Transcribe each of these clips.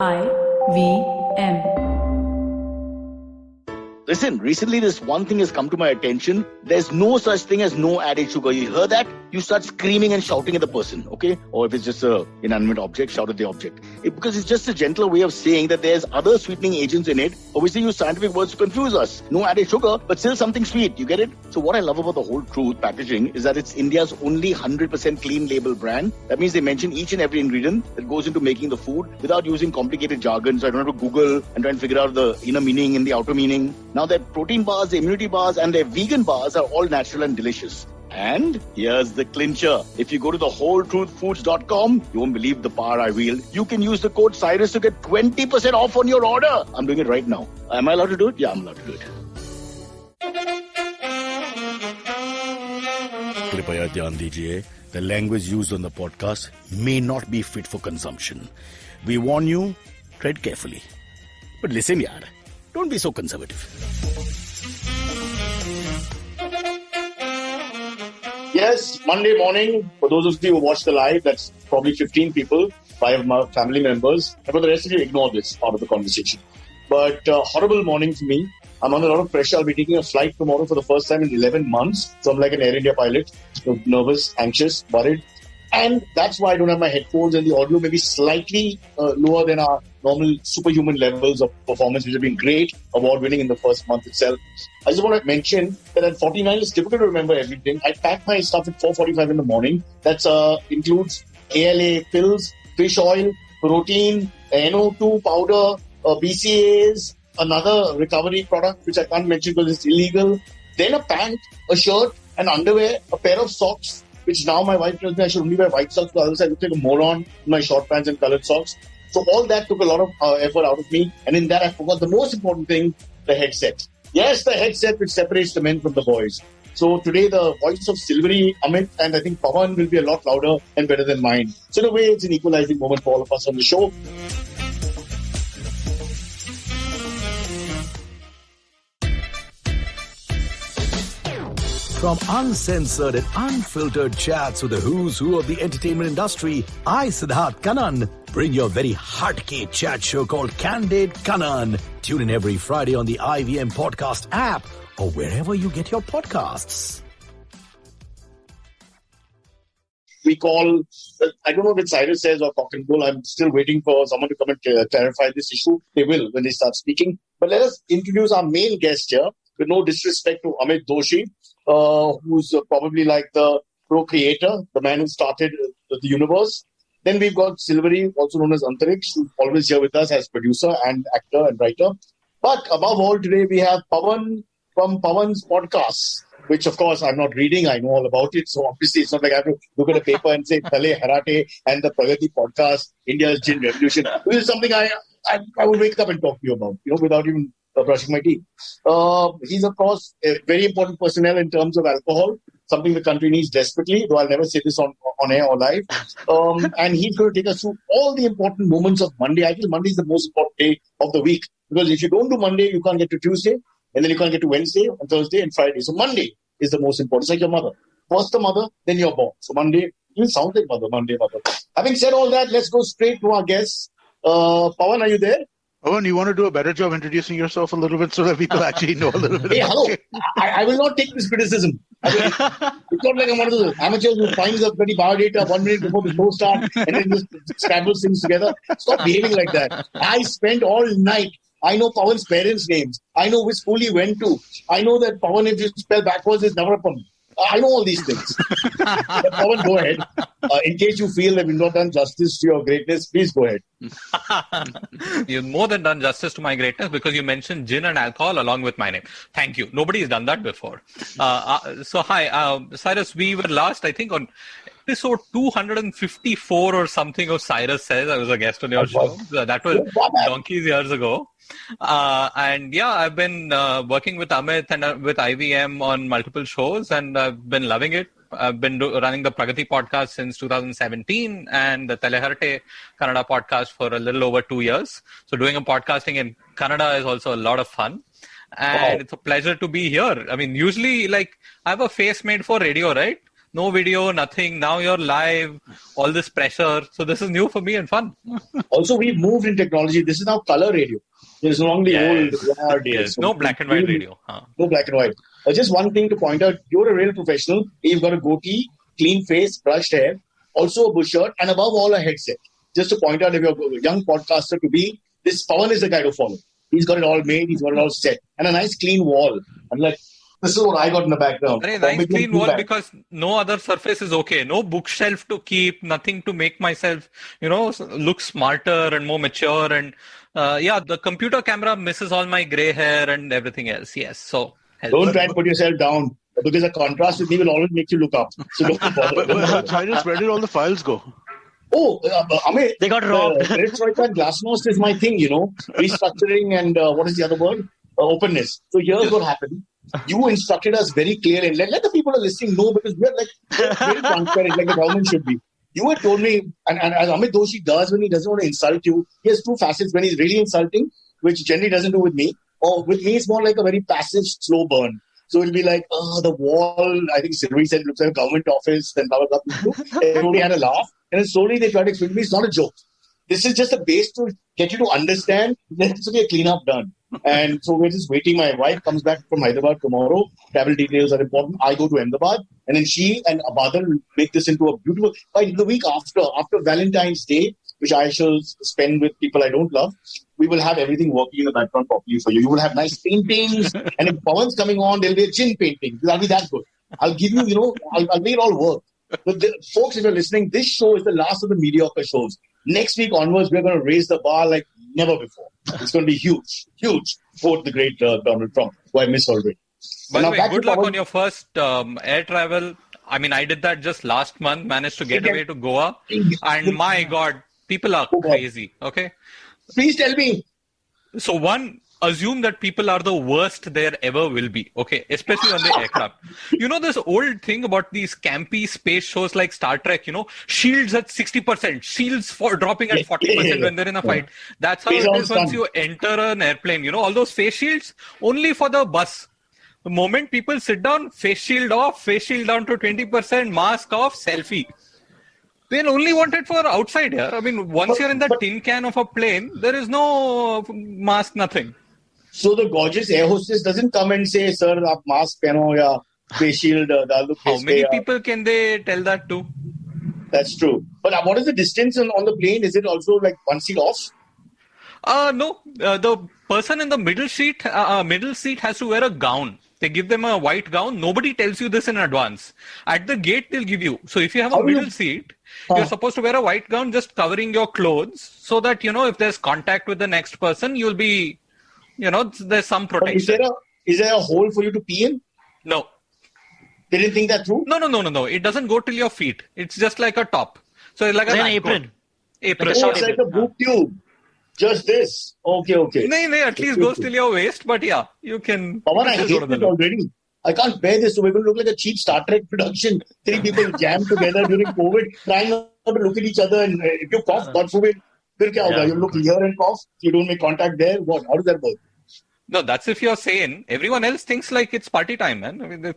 IVM. Listen, recently this one thing has come to my attention. There's no such thing as no added sugar. You hear that? You start screaming and shouting at the person, okay? Or if it's just an inanimate object, shout at the object. Because it's just a gentler way of saying that there's other sweetening agents in it. Obviously, use scientific words to confuse us. No added sugar, but still something sweet. You get it? So what I love about the whole Truth packaging is that it's India's only 100% clean label brand. That means they mention each and every ingredient that goes into making the food without using complicated jargon. So I don't have to Google and try and figure out the inner meaning and the outer meaning. Now their protein bars, their immunity bars, and their vegan bars are all natural and delicious. And here's the clincher. If you go to the wholetruthfoods.com, you won't believe the power I wield. You can use the code Cyrus to get 20% off on your order. I'm doing it right now. Am I allowed to do it? Yeah, I'm allowed to do it. कृपया ध्यान दीजिए, the language used on the podcast may not be fit for consumption. We warn you, tread carefully. But listen yaar, don't be so conservative. Yes, Monday morning, for those of you who watch the live, that's probably 15 people, 5 of my family members. And for the rest of you, ignore this part of the conversation. But horrible morning for me. I'm under a lot of pressure. I'll be taking a flight tomorrow for the first time in 11 months. So I'm like an Air India pilot, nervous, anxious, worried. And that's why I don't have my headphones, and the audio may be slightly lower than our normal superhuman levels of performance, which have been great, award-winning in the first month itself. I just want to mention that at 49, it's difficult to remember everything. I packed my stuff at 4:45 in the morning. That includes ALA pills, fish oil, protein, NO2 powder, BCAAs, another recovery product, which I can't mention because it's illegal. Then a pant, a shirt, an underwear, a pair of socks, which now my wife tells me I should only wear white socks, because otherwise I look like a moron in my short pants and colored socks. So all that took a lot of effort out of me. And in that, I forgot the most important thing, the headset. Yes, the headset which separates the men from the boys. So today, the voice of Silvery, Amit, and I think Pawan will be a lot louder and better than mine. So in a way, it's an equalizing moment for all of us on the show. From uncensored and unfiltered chats with the who's who of the entertainment industry, I, Siddharth Kannan, bring your very hardcore chat show called Candid Kannan. Tune in every Friday on the IVM podcast app or wherever you get your podcasts. We call, I don't know if it's Cyrus says or Cock and Bull. I'm still waiting for someone to come and clarify this issue. They will when they start speaking. But let us introduce our main guest here, with no disrespect to Amit Doshi, who's probably like the procreator, the man who started the universe. Then we've got Silvery, also known as Antariksh, who's always here with us as producer and actor and writer. But above all, today we have Pawan from Pawan's podcast, which of course I'm not reading. I know all about it. So obviously it's not like I have to look at a paper and say Thale Harate and the Pragati podcast, India's Gin Revolution. This is something I would wake up and talk to you about, without even brushing my teeth. He's, of course, a very important personnel in terms of alcohol, something the country needs desperately, though I'll never say this on air or live. And he's going to take us through all the important moments of Monday. I feel Monday is the most important day of the week, because if you don't do Monday, you can't get to Tuesday, and then you can't get to Wednesday and Thursday and Friday. So Monday is the most important. It's like your mother. First the mother, then you're born. So Monday, you sound like mother, Monday, mother. Having said all that, let's go straight to our guests. Pawan, are you there? Owen, you want to do a better job introducing yourself a little bit so that people actually know a little bit? Hey, hello. I will not take this criticism. It's not like I'm one of those amateurs who finds a bloody biodata 1 minute before the show starts and then just scrambles things together. Stop behaving like that. I spent all night. I know Pawan's parents' names. I know which school he went to. I know that Pawan, if you spell backwards, is Navarapam. I know all these things. But Pawan, go ahead. In case you feel that we've not done justice to your greatness, please go ahead. You've more than done justice to my greatness, because you mentioned gin and alcohol along with my name. Thank you. Nobody's done that before. So hi, Cyrus, we were last, I think, on episode 254 or something of Cyrus Says. I was a guest on your show. That was donkeys years ago. And yeah, I've been working with Amit and with IVM on multiple shows, and I've been loving it. I've been running the Pragati podcast since 2017 and the Teleharte Kannada podcast for a little over 2 years. So doing a podcasting in Kannada is also a lot of fun. And It's a pleasure to be here. I mean, usually, like, I have a face made for radio, right? No video, nothing. Now you're live, all this pressure. So this is new for me and fun. Also, we've moved in technology. This is now color radio. There's no longer old VR days. Yes. So No black and white radio. Huh. No black and white. Just one thing to point out. You're a real professional. You've got a goatee, clean face, brushed hair, also a bush shirt, and above all, a headset. Just to point out, if you're a young podcaster to be, this Pawan is the guy to follow. He's got it all made. He's got it all set. And a nice clean wall. I'm like, this is what I got in the background. Very nice clean wall because no other surface is okay. No bookshelf to keep, nothing to make myself, look smarter and more mature. And the computer camera misses all my gray hair and everything else. Yes, so don't try and put yourself down because the contrast with me will always make you look up. So don't bother. But Cyrus, where did all the files go? Oh, Amit, they got robbed. Perestroika and Glasnost is my thing, restructuring and what is the other word? Openness. So here's what happened. You instructed us very clearly, and let the people who are listening know because we're very transparent, like the government should be. You had told me, and as Amit Doshi does when he doesn't want to insult you, he has two facets when he's really insulting, which generally doesn't do with me. Or with me, it's more like a very passive, slow burn. So it'll be like, the wall, I think Sylvie said, looks like a government office, then blah, blah, blah. Everybody had a laugh. And then slowly they tried to explain to me, it's not a joke. This is just a base to get you to understand that it's to be a cleanup done. And so we're just waiting. My wife comes back from Hyderabad tomorrow. Travel details are important. I go to Ahmedabad. And then she and Abadar will make this into a beautiful... By the week after Valentine's Day, which I shall spend with people I don't love, we will have everything working in the background properly for you. You will have nice paintings. And if Pawan's coming on, there'll be a gin painting. That'll be that good. I'll give you, I'll make it all work. But folks, if you're listening, this show is the last of the mediocre shows. Next week onwards, we're going to raise the bar like never before. It's going to be huge, huge. Quote the great Donald Trump, who I miss already. By the way, good luck on your first air travel. I mean, I did that just last month, managed to get away to Goa. And my God, people are crazy, okay? Please tell me. So one, assume that people are the worst there ever will be, okay? Especially on the aircraft. You know this old thing about these campy space shows like Star Trek, shields at 60%, shields for dropping at 40% when they're in a fight. That's how it is once you enter an airplane. All those face shields, only for the bus. The moment people sit down, face shield off, face shield down to 20%, mask off, selfie. They only want it for outside here. I mean, once you're in the tin can of a plane, there is no mask, nothing. So the gorgeous air hostess doesn't come and say, sir, aap mask pehno ya face shield. How many people can they tell that to? That's true. But what is the distance on the plane? Is it also like one seat off? No. The person in the middle seat has to wear a gown. They give them a white gown. Nobody tells you this in advance. At the gate, they'll give you. So if you have a middle seat, you're supposed to wear a white gown just covering your clothes so that, if there's contact with the next person, you'll be, there's some protection. Is there a hole for you to pee in? No. They didn't think that through? No. It doesn't go till your feet. It's just like a top. So it's like an apron. Apron. It's like a boob tube. Just this. Okay. No, at least goes till your waist, but yeah, you can... Pawan, I hate this already. I can't bear this. So we're going to look like a cheap Star Trek production. 3 people jammed together during COVID, trying not to look at each other. And if you cough, God forbid, then kya hoga? You look here and cough. You don't make contact there. What? How does that work? No, that's if you're sane. Everyone else thinks like it's party time, man. I mean,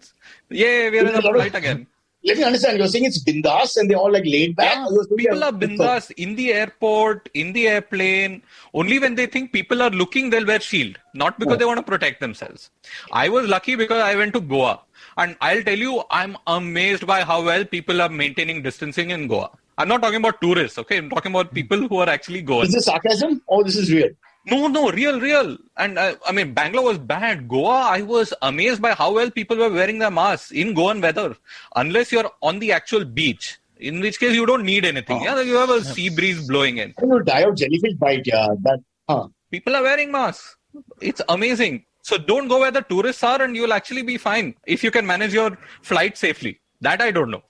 we're in a flight again. Let me understand. You're saying it's bindas and they're all like laid back? Yeah, people are bindas in the airport, in the airplane. Only when they think people are looking, they'll wear shield. Not because they want to protect themselves. I was lucky because I went to Goa. And I'll tell you, I'm amazed by how well people are maintaining distancing in Goa. I'm not talking about tourists, okay? I'm talking about people who are actually Goans. Is this sarcasm or this is real? No, real. And Bangalore was bad. Goa, I was amazed by how well people were wearing their masks in Goan weather. Unless you're on the actual beach, in which case you don't need anything. Yeah, you have a sea breeze blowing in. You'll die of jellyfish bite, yeah. People are wearing masks. It's amazing. So don't go where the tourists are and you'll actually be fine if you can manage your flight safely. That I don't know.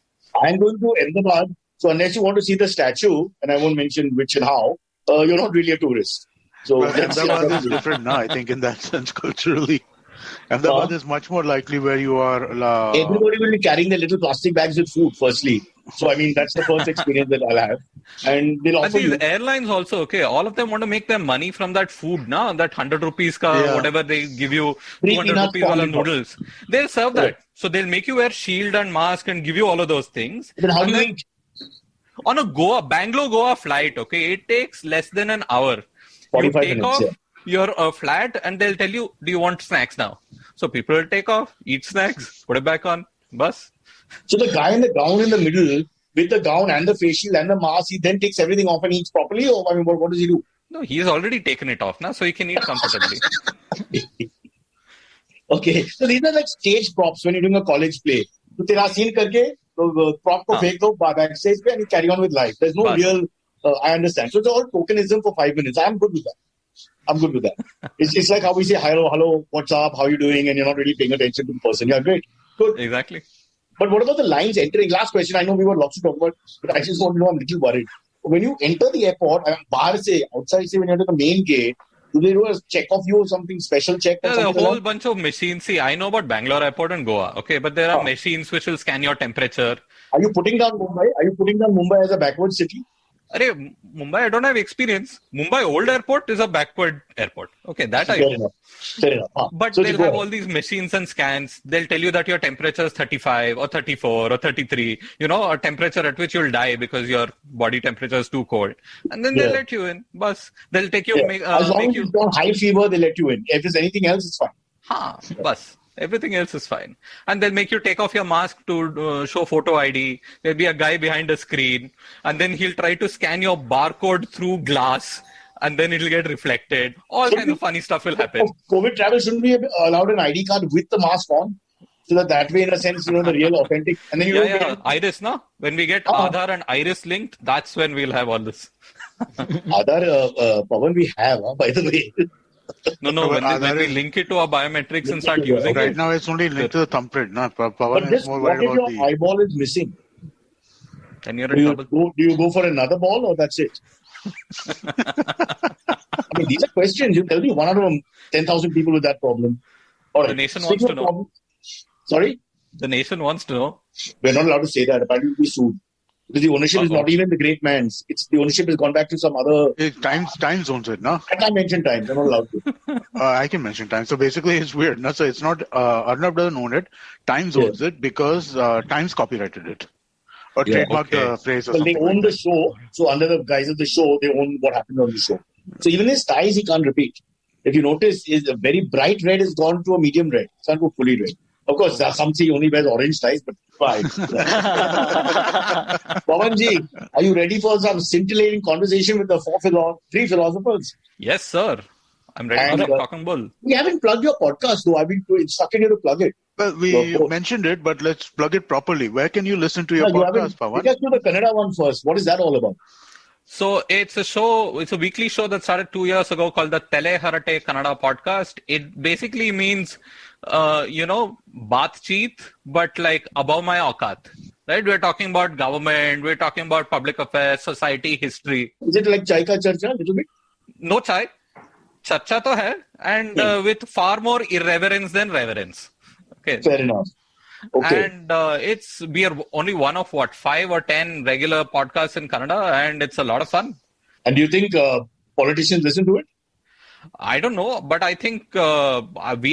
I'm going to Ahmedabad. So unless you want to see the statue, and I won't mention which and how, you're not really a tourist. So Ahmedabad is different now, I think, in that sense, culturally. Ahmedabad is much more likely where you are. Everybody will be carrying their little plastic bags with food, firstly. So, I mean, that's the first experience that I'll have. And they'll And offer these you. airlines also, okay, all of them want to make their money from that food, now that 100 rupees ka, Yeah. whatever they give you, Three 200 peanuts rupees for wala 100 bucks. noodles. They'll serve Correct. that. So they'll make you wear shield and mask and give you all of those things. Then how And do you then eat? on a Bangalore-Goa flight, okay, it takes less than an hour. You 45 take minutes, off yeah. your flat and they'll tell you, do you want snacks now? So people will take off, eat snacks, put it back on, bus. So the guy in the gown in the middle, with the gown and the face shield and the mask, he then takes everything off and eats properly? Or, I mean, what does he do? No, he's already taken it off now, so he can eat comfortably. Okay, so these are like stage props when you're doing a college play. So तेरा scene करके तो prop को फेंक दो backstage पे and you carry on with life. There's no Bas. real. I understand. So it's all tokenism for 5 minutes. I'm good with that. I'm good with that. It's like how we say hello, what's up, how you doing, and you're not really paying attention to the person. Yeah, great, good. Exactly. But what about the lines entering? Last question. I know we were lots to talk about, but I just want to know. I'm a little worried. When you enter the airport, bahar se, outside se, when you enter the main gate, do they do a check of you or something special check? Or There's a something whole like that? bunch of machines. See, I know about Bangalore Airport and Goa, okay, but there are Oh. machines which will scan your temperature. Are you putting down Mumbai? Are you putting down Mumbai as a backward city? Arey, Mumbai, I don't have experience. Mumbai Old Airport is a backward airport. Okay, that I Fair know. enough. Fair enough. Huh. But So they'll just go have ahead. all these machines and scans. They'll tell you that your temperature is 35 or 34 or 33. You know, a temperature at which you'll die because your body temperature is too cold. And then they'll Yeah. let you in. Bus. They'll take you, Yeah. As long make as you. it's not high fever, they let you in. If there's anything else, it's fine. Bus. Everything else is fine. And they'll make you take off your mask to show photo ID. There'll be a guy behind a screen. And then he'll try to scan your barcode through glass. And then it'll get reflected. All kinds of funny stuff will happen. COVID travel shouldn't be allowed an ID card with the mask on. So that way, in a sense, the real authentic. And then you don't Yeah. get Iris, no? When we get Uh-huh. Aadhaar and Iris linked, that's when we'll have all this. Aadhaar, Pawan, we have, by the way. No, But when Aadhaar we is- link it to our biometrics and start Link it to using Right it. now, it's only linked to the thumbprint. No? But Pawan is just more what worried if about your the. eyeball is missing? Then you're Do in you, trouble. do you go for another ball or that's it? I mean, these are questions. You tell me 1 out of 10,000 people with that problem. All right. The nation Speaking wants to of know. problem- Sorry? The nation wants to know. We're not allowed to say that. Apparently, we'll be sued. Because the ownership is Uh-oh. not even the great man's. It's the ownership has gone back to some other. Time zones it, no? I can't mention times. I'm not allowed to. I can mention time. So basically, it's weird. No? So it's not Arnab doesn't own it. Times owns it because Times copyrighted it or Yeah. trademarked the Okay. phrase or Well, they something. own Like the that. show. So under the guise of the show, they own what happened on the show. So even his ties, he can't repeat. If you notice, is a very bright red has gone to a medium red. It's not go fully red. Of course, some say he only wears orange ties, but fine. Pawanji, are you ready for some scintillating conversation with the three philosophers? Yes, sir. I'm ready And, for the cock and bull. We haven't plugged your podcast, though. I've been instructing you to plug it. Well, we Well, mentioned it, but let's plug it properly. Where can you listen to your No, you haven't. podcast, Pawan? Let's do the Kannada one first. What is that all about? So it's a show, it's a weekly show that started 2 years ago called the Tele Harate Kannada podcast. It basically means, baatcheet, but like above my aukat. Right? We're talking about government, we're talking about public affairs, society, history. Is it like Chai Ka Charcha a little bit? No chai. Chacha to hai, and with far more irreverence than reverence. Okay. Fair enough. Okay. And we are only one of 5 or 10 regular podcasts in Kannada, and it's a lot of fun. And do you think politicians listen to it? I don't know, but I think we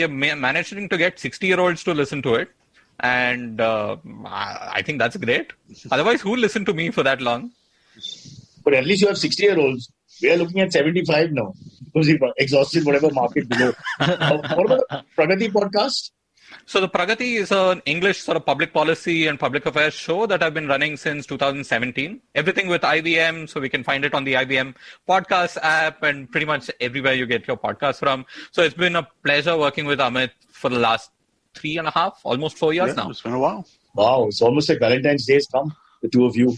are managing to get 60-year-olds to listen to it. And I think that's great. Otherwise, who listen to me for that long? But at least you have 60-year-olds. We are looking at 75 now because we've exhausted whatever market below. What about the Pragati podcast? So the Pragati is an English sort of public policy and public affairs show that I've been running since 2017. Everything with IBM, so we can find it on the IBM podcast app and pretty much everywhere you get your podcast from. So it's been a pleasure working with Amit for the last 3.5, almost 4 years now. It's been a while. Wow, it's almost like Valentine's Day has come. The two of you.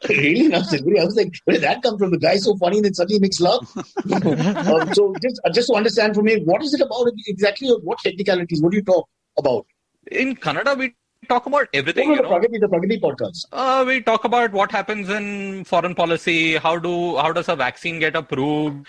Really? Not Silvery. I was like, where did that come from? The guy's so funny and then suddenly makes love. So just to understand from me, what is it about exactly? What technicalities? What do you talk about? In Kannada, we talk about everything. What about the Pragati podcast? We talk about what happens in foreign policy. How does a vaccine get approved?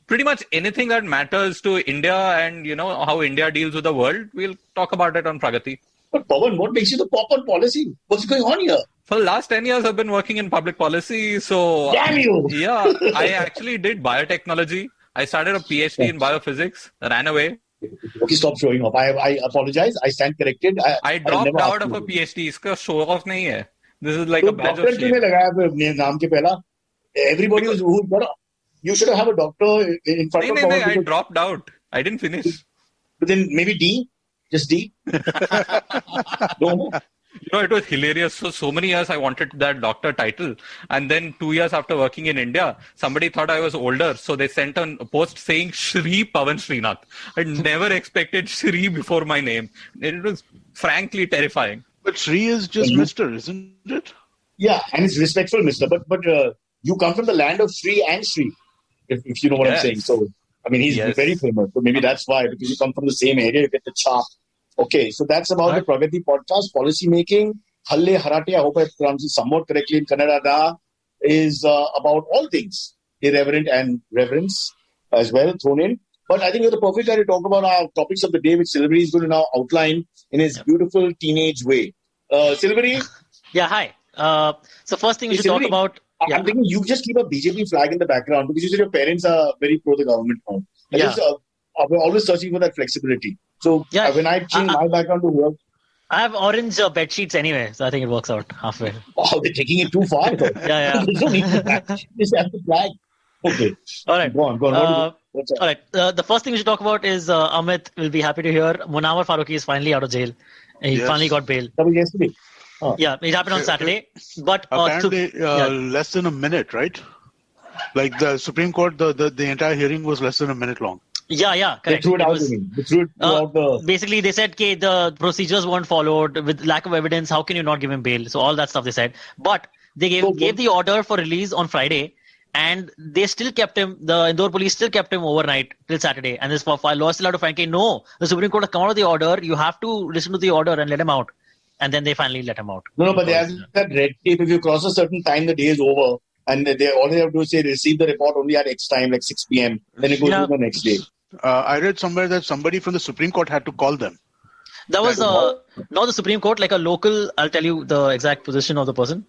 Pretty much anything that matters to India and how India deals with the world, we'll talk about it on Pragati. But Pawan, what makes you the pop on policy? What's going on here? For the last 10 years, I've been working in public policy. So, Damn you! yeah, I actually did biotechnology. I started a PhD in biophysics, ran away. Okay, stop showing off. I apologize. I stand corrected. I dropped out of a PhD. Iska show off nahi hai. This is like So a badge of doctor क्यों shame. नहीं लगाया अपने नाम के पहला? Everybody who's got you should have a doctor in front of No, I because- dropped out. I didn't finish. But then maybe D, just D. No. It was hilarious. So many years I wanted that doctor title. And then 2 years after working in India, somebody thought I was older. So they sent a post saying Shri Pawan Srinath. I never expected Shri before my name. It was frankly terrifying. But Sri is just Mr., isn't it? Yeah, and it's respectful, mister. But you come from the land of Sri and Sri, if you know what I'm Yes. saying. So, I mean, he's Yes. very famous. So maybe that's why, because you come from the same area, you get the chop. Okay, so that's about the Pragati podcast. Policy making, Halle Harate, I hope I pronounced it somewhat correctly in Kannada, da, is about all things irreverent and reverence as well thrown in. But I think you're the perfect guy to talk about our topics of the day, which Silvery is going to now outline in his beautiful teenage way. Silvery, Yeah, hi. So first thing we Hey, should talk Silvery, about. Yeah. I'm thinking you just keep a BJP flag in the background because you said your parents are very pro the government now. Yeah. We're always searching for that flexibility. So Yeah. when I change my background to work, I have orange bed sheets anyway, so I think it works out halfway. oh, they're taking it too far. Though. Yeah. There's no need to flag. Just have the flag. Okay. All right. Go on. What's up? All right. The first thing we should talk about is Amit will be happy to hear Munawar Faruqi is finally out of jail. He Yes. finally got bail. That was yesterday. Yeah, it happened on Saturday. But Apparently, yeah. less than a minute, right? Like the Supreme Court, the entire hearing was less than a minute long. Yeah, They correct. threw it It out was- to me. They threw it out the. Basically, they said okay, the procedures weren't followed with lack of evidence. How can you not give him bail? So all that stuff they said. But they gave the order for release on Friday, and they still kept him. The Indore police still kept him overnight till Saturday. And this law still had to find, no, the Supreme Court has come out of the order. You have to listen to the order and let him out. And then they finally let him out. No, but there's that red tape. If you cross a certain time, the day is over. And all they have to do is say, receive the report only at X time, like 6 p.m. Then it goes to the next day. I read somewhere that somebody from the Supreme Court had to call them. That was not the Supreme Court, like a local. I'll tell you the exact position of the person.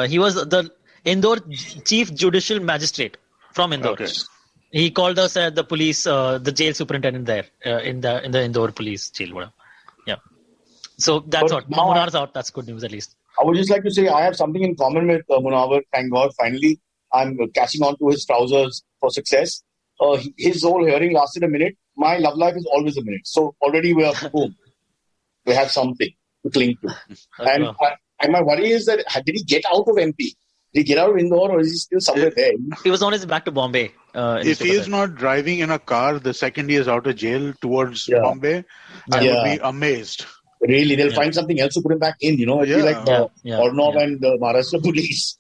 He was the Indore Chief Judicial Magistrate from Indore. Okay. He called us the police, the jail superintendent there in the Indore police jail. Whatever. Yeah. So that's But what. now Munawwar's out. That's good news at least. I would just like to say I have something in common with Munawar. Thank God, finally, I'm catching on to his trousers for success. His whole hearing lasted a minute. My love life is always a minute. So already we are boom. We have something to cling to. And my worry is that did he get out of MP? Did he get out of Indore or is he still somewhere there? He was on his way back to Bombay. If he is not driving in a car the second he is out of jail towards Bombay, I would be amazed. Really, they'll find something else to put him back in. It'll be like Ornov and Maharashtra police.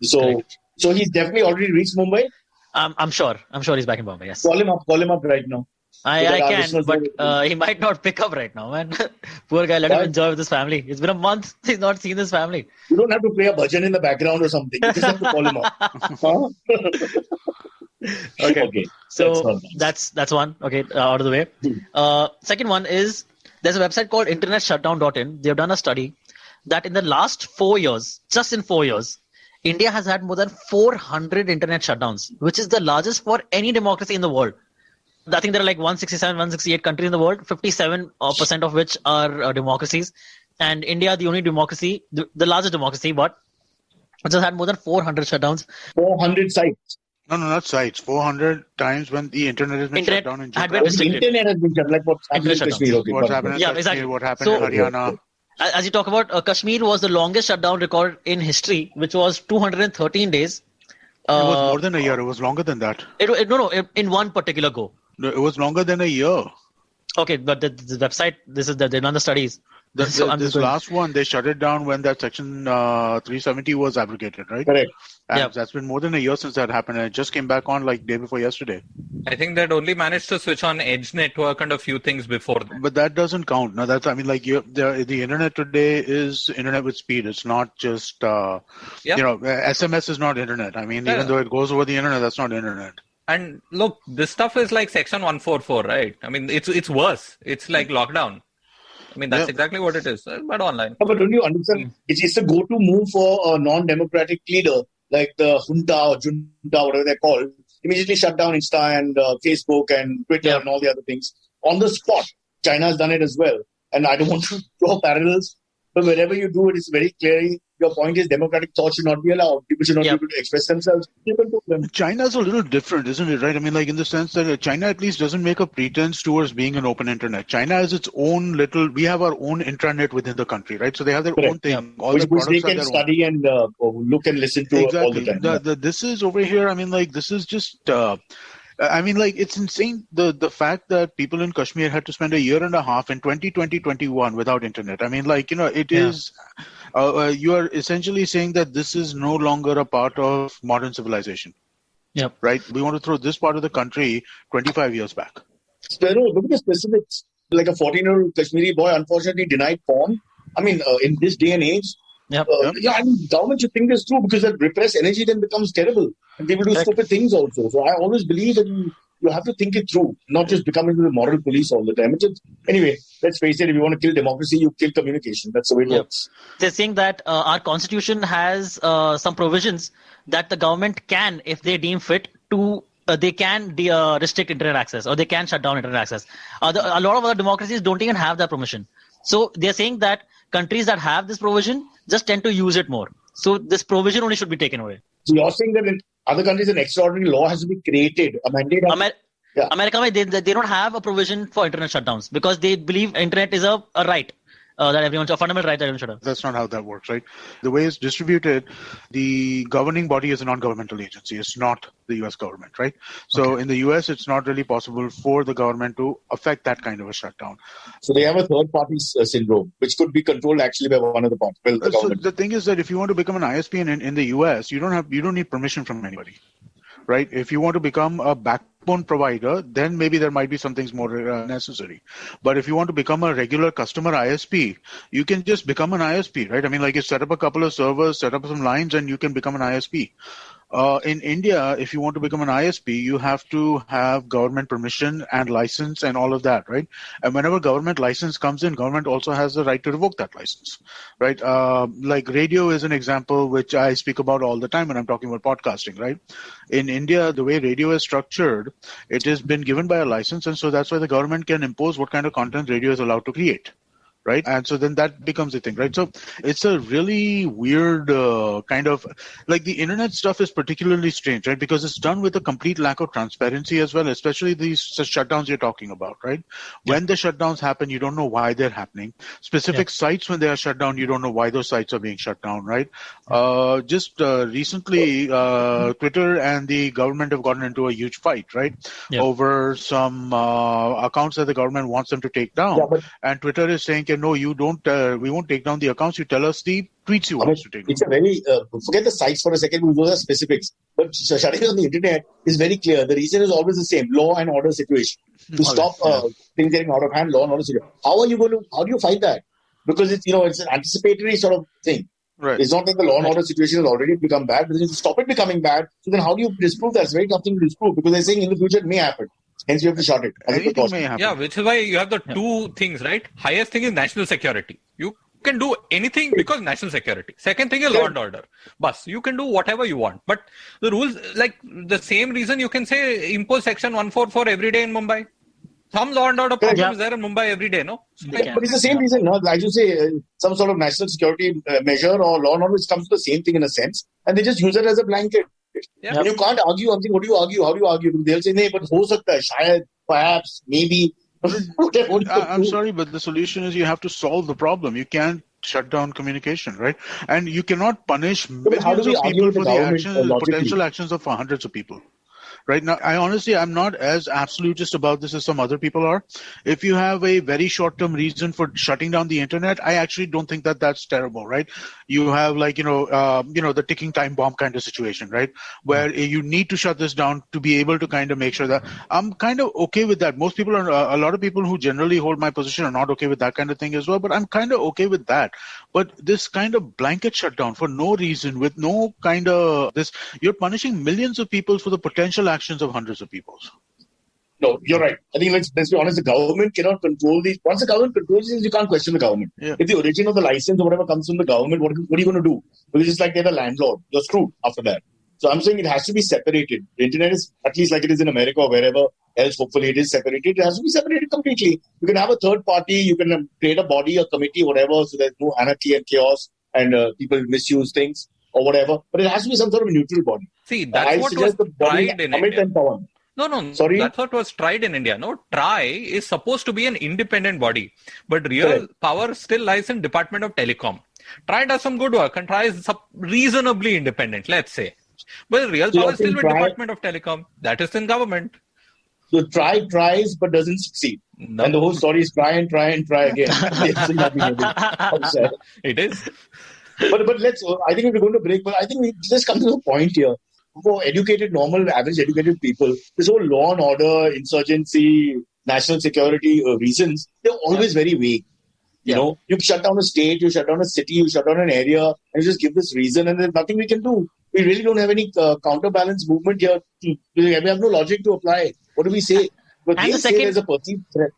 So he's definitely already reached Mumbai. I'm sure he's back in Bombay. Yes. Call him up right now. I can, but he might not pick up right now, man. Poor guy, let him enjoy with his family. It's been a month; he's not seen his family. You don't have to play a bhajan in the background or something. You just have to call him up. Okay. So that's one. Okay, out of the way. Second one is there's a website called internetshutdown.in. They've done a study that in the last 4 years, just in 4 years, India has had more than 400 internet shutdowns, which is the largest for any democracy in the world. I think there are like 167, 168 countries in the world, 57% of which are democracies. And India, the only democracy, the largest democracy, but it has had more than 400 shutdowns. 400 sites. No, not sites. 400 times when the internet has been shut down in had been Japan. restricted. Internet has been shut, like what's happened in Kashmir. Okay, What's happened in Yeah, Kashmir, exactly. what happened So- in Haryana. As you talk about, Kashmir was the longest shutdown record in history, which was 213 days. It was more than a year. It was longer than that. In one particular go. No, it was longer than a year. Okay, but the website, they've done the studies. So I'm This just going- last one, they shut it down when that section 370 was abrogated, right? Correct. And Yeah. that's been more than a year since that happened, and it just came back on like day before yesterday. I think they'd only managed to switch on Edge network and a few things before that. But that doesn't count. No, that's the internet today is internet with speed. It's not just SMS is not internet. I mean, even though it goes over the internet, that's not internet. And look, this stuff is like Section 144, right? I mean, it's worse. It's like lockdown. I mean, that's exactly what it is, but online. But don't you understand? It's a go-to move for a non-democratic leader like the junta or junta, whatever they're called. Immediately shut down Insta and Facebook and Twitter and all the other things on the spot. China has done it as well. And I don't want to draw parallels, but wherever you do it, it's very clearly your point is democratic thought should not be allowed. People should not be able to express themselves. People do them. China's a little different, isn't it? Right? I mean, like in the sense that China at least doesn't make a pretense towards being an open internet. China has its own little. We have our own intranet within the country, right? So they have their own thing. All which they can study and look and listen to all the time. This is over here. I mean, like this is just. I mean, like, it's insane, the fact that people in Kashmir had to spend a year and a half in 2020-21 without internet. I mean, like, it is, you are essentially saying that this is no longer a part of modern civilization. Yep. Right? We want to throw this part of the country 25 years back. Look at the specifics. Like a 14-year-old Kashmiri boy, unfortunately denied porn. I mean, in this day and age, I mean, government should think this through because that repressed energy then becomes terrible. And people do stupid things also. So I always believe that you have to think it through, not just becoming the moral police all the time. Anyway, let's face it, if you want to kill democracy, you kill communication. That's the way it works. They're saying that our constitution has some provisions that the government can, if they deem fit, to they can restrict internet access or they can shut down internet access. A lot of other democracies don't even have that permission. So they're saying that countries that have this provision just tend to use it more. So this provision only should be taken away. So you're saying that in other countries, an extraordinary law has to be created, a mandate. America, they don't have a provision for internet shutdowns because they believe internet is a right. That everyone's a fundamental right that everyone should have. That's not how that works, right? The way it's distributed, the governing body is a non-governmental agency. It's not the U.S. government, right? So in the U.S., it's not really possible for the government to affect that kind of a shutdown. So they have a third-party syndrome, which could be controlled actually by one of the parties. So the thing is that if you want to become an ISP in the U.S., you don't need permission from anybody. Right? If you want to become a backbone provider, then maybe there might be some things more necessary. But if you want to become a regular customer ISP, you can just become an ISP, right? I mean, like you set up a couple of servers, set up some lines, and you can become an ISP. In India, if you want to become an ISP, you have to have government permission and license and all of that, right? And whenever government license comes in, government also has the right to revoke that license, right? Like radio is an example which I speak about all the time when I'm talking about podcasting, right? In India, the way radio is structured, it has been given by a license, and so that's why the government can impose what kind of content radio is allowed to create. Right. And so then that becomes a thing. Right. So it's a really weird kind of like the internet stuff is particularly strange. Right. Because it's done with a complete lack of transparency as well, especially these shutdowns you're talking about. Right. When the shutdowns happen, you don't know why they're happening. Specific sites, when they are shut down, you don't know why those sites are being shut down. Right. Just recently, Twitter and the government have gotten into a huge fight. Right. Over some accounts that the government wants them to take down. And Twitter is saying, no, you don't. We won't take down the accounts. You tell us the tweets you want us to take down. It's a very forget the sites for a second. Those are specifics. But shutting down the internet is very clear. The reason is always the same: law and order situation. To stop things getting out of hand, law and order situation. How do you fight that? Because it's an anticipatory sort of thing. Right. It's not that the law and order situation has already become bad, but then to stop it becoming bad. So then, how do you disprove that? It's very tough thing to disprove because they're saying in the future it may happen. Hence, you have to shut it. Anything may happen. Yeah, which is why you have the two things, right? Highest thing is national security. You can do anything because national security. Second thing is law and order. Bus, you can do whatever you want. But the rules, like the same reason you can say impose section 144 every day in Mumbai. Some law and order problem is there in Mumbai every day, no? But it's the same reason, no? Like you say, some sort of national security measure or law and order, which comes to the same thing in a sense. And they just use it as a blanket. And you can't argue something. What do you argue? How do you argue? They'll say, "Nee, but ho sakta hai, shayad, perhaps, maybe." I'm sorry, but the solution is you have to solve the problem. You can't shut down communication, right? And you cannot punish millions of people for the potential actions of hundreds of people. Right now, I'm not as absolutist about this as some other people are. If you have a very short-term reason for shutting down the internet, I actually don't think that that's terrible, right? You have the ticking time bomb kind of situation, right? Where you need to shut this down to be able to kind of make sure that I'm kind of okay with that. Most people are, a lot of people who generally hold my position are not okay with that kind of thing as well, but I'm kind of okay with that. But this kind of blanket shutdown for no reason with no kind of this, you're punishing millions of people for the potential actions of hundreds of people. No, you're right. I think let's be honest. The government cannot control these. Once the government controls these, you can't question the government. Yeah. If the origin of the license or whatever comes from the government, what are you going to do? Because it's just like they're the landlord. You're screwed after that. So I'm saying it has to be separated. The internet is, at least like it is in America or wherever else, hopefully it is separated. It has to be separated completely. You can have a third party. You can create a body, a committee, whatever, so there's no anarchy and chaos and people misuse things or whatever. But it has to be some sort of neutral body. See, that's I what was suggest the body tried in Amit India. and Pawan. No. Sorry? That's what was tried in India. No, TRAI is supposed to be an independent body, but real Correct. power still lies in Department of Telecom. TRAI does some good work and TRAI is reasonably independent, let's say. But real So power you're is still saying with TRAI- Department of Telecom. That is in government. So tries but doesn't succeed. No. And the whole story is try again. They still not been able. I'm sad. It is. But let's. I think we're going to break. But I think we just come to a point here. For educated, normal, average educated people, this whole law and order, insurgency, national security reasons, they're always very vague. You know, you shut down a state, you shut down a city, you shut down an area, and you just give this reason, and there's nothing we can do. We really don't have any counterbalance movement here. We have no logic to apply. What do we say? But And they the say second- there's a perceived threat.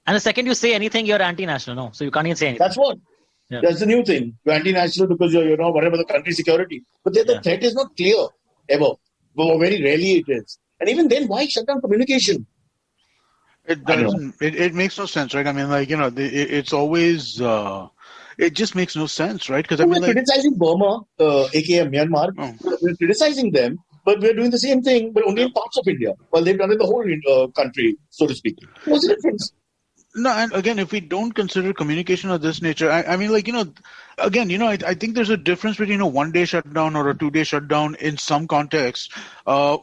And the second you say anything, you're anti-national, no? So you can't even say anything. That's what. Yeah. That's the new thing. You're anti-national because you're, whatever the country's security. But then the threat is not clear, ever. Well, very rarely it is. And even then, why shut down communication? It I know. doesn't. It makes no sense, right? I mean, like, it's always. It just makes no sense, right? Because I We're mean, like, criticizing Burma, aka Myanmar. Oh. We're criticizing them, but we're doing the same thing, but only in parts of India. While they've done it the whole country, so to speak. What's the difference? no, and again, if we don't consider communication of this nature, I mean, like, again, I think there's a difference between a 1-day shutdown or a 2-day shutdown in some context,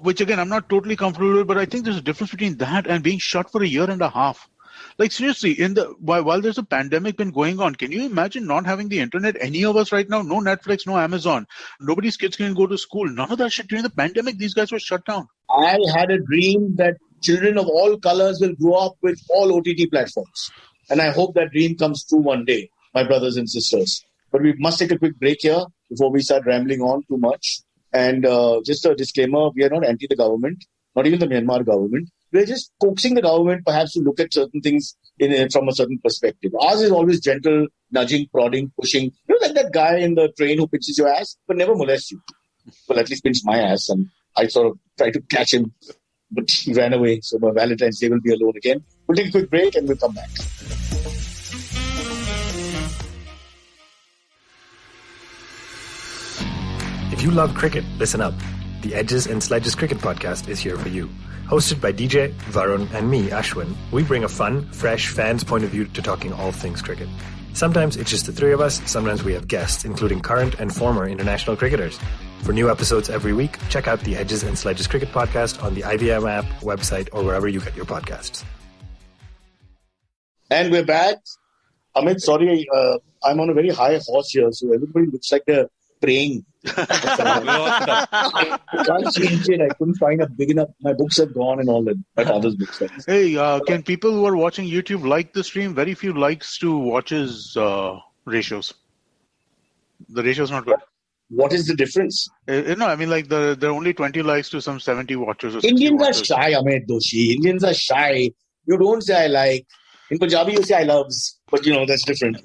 which again, I'm not totally comfortable with, but I think there's a difference between that and being shut for a year and a half. Like, seriously, while there's a pandemic been going on, can you imagine not having the internet? Any of us right now, no Netflix, no Amazon, nobody's kids can go to school. None of that shit. During the pandemic, these guys were shut down. I had a dream that children of all colors will grow up with all OTT platforms. And I hope that dream comes true one day, my brothers and sisters. But we must take a quick break here before we start rambling on too much. And just a disclaimer, we are not anti the government, not even the Myanmar government. We're just coaxing the government perhaps to look at certain things from a certain perspective. Ours is always gentle, nudging, prodding, pushing. Like that guy in the train who pinches your ass, but never molests you. Well, at least pinch my ass. And I sort of tried to catch him, but he ran away. So my Valentine's Day will be alone again. We'll take a quick break and we'll come back. If you love cricket, listen up. The Edges and Sledges Cricket Podcast is here for you. Hosted by DJ, Varun, and me, Ashwin, we bring a fun, fresh fan's point of view to talking all things cricket. Sometimes it's just the three of us, sometimes we have guests, including current and former international cricketers. For new episodes every week, check out the Edges and Sledges Cricket Podcast on the IVM app, website, or wherever you get your podcasts. And we're back. Amit, sorry, I'm on a very high horse here, so everybody looks like they're praying. I can't change it. I couldn't find a big enough. My books are gone and all that. My father's books. Hey, can people who are watching YouTube like the stream? Very few likes to watches ratios. The ratio's not good. What is the difference? No, I mean, like, there are only 20 likes to some 70 watchers. Or 60 Indians are watchers. shy, Amit Doshi. Indians are shy. You don't say I like. In Punjabi, you say I loves. But, that's different.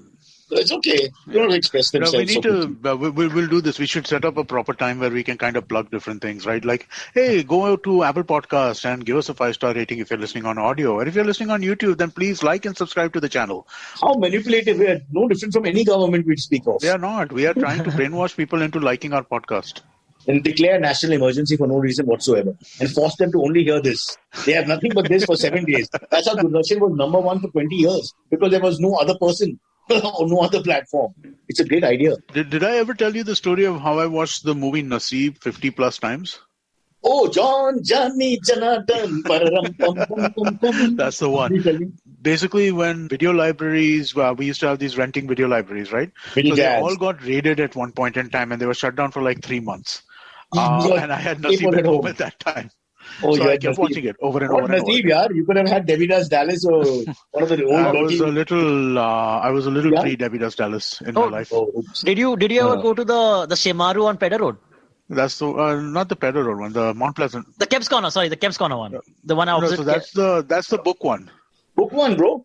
But it's okay. You don't express No, themselves. we need to. We'll do this. We should set up a proper time where we can kind of plug different things, right? Like, hey, go out to Apple Podcast and give us a 5-star rating if you're listening on audio, or if you're listening on YouTube, then please like and subscribe to the channel. How manipulative. We are no different from any government we'd speak of. We are not. We are trying to brainwash people into liking our podcast. And declare national emergency for no reason whatsoever. And force them to only hear this. They have nothing but this for 7 days. That's how Doordarshan was number one for 20 years. Because there was no other person. Or no other platform. It's a great idea. Did I ever tell you the story of how I watched the movie Naseeb 50 plus times? Oh, John, Johnny, Janardhan. Pararam, pum, pum, pum, pum. That's the one. Basically, when video libraries, we used to have these renting video libraries, right? Mini So they dads. all got raided at one point in time, and they were shut down for like 3 months. Yeah. And I had Keep Naseeb it at home. home at that time. Oh, So yeah, I kept Naseeb. watching it over and What over and over. Naseeb, yaar? You could have had Debbie Does Dallas or one of the old I was dirty- a little Yeah? pre Debbie Does Dallas in Oh. my life. Oh, oops. Did you ever go to the Shemaru on Pedder Road? That's the not the Pedder Road one, the Mount Pleasant. The Kemp's Corner, sorry, the Kemp's Corner one. The one No, opposite. so that's the book one. Book one, bro.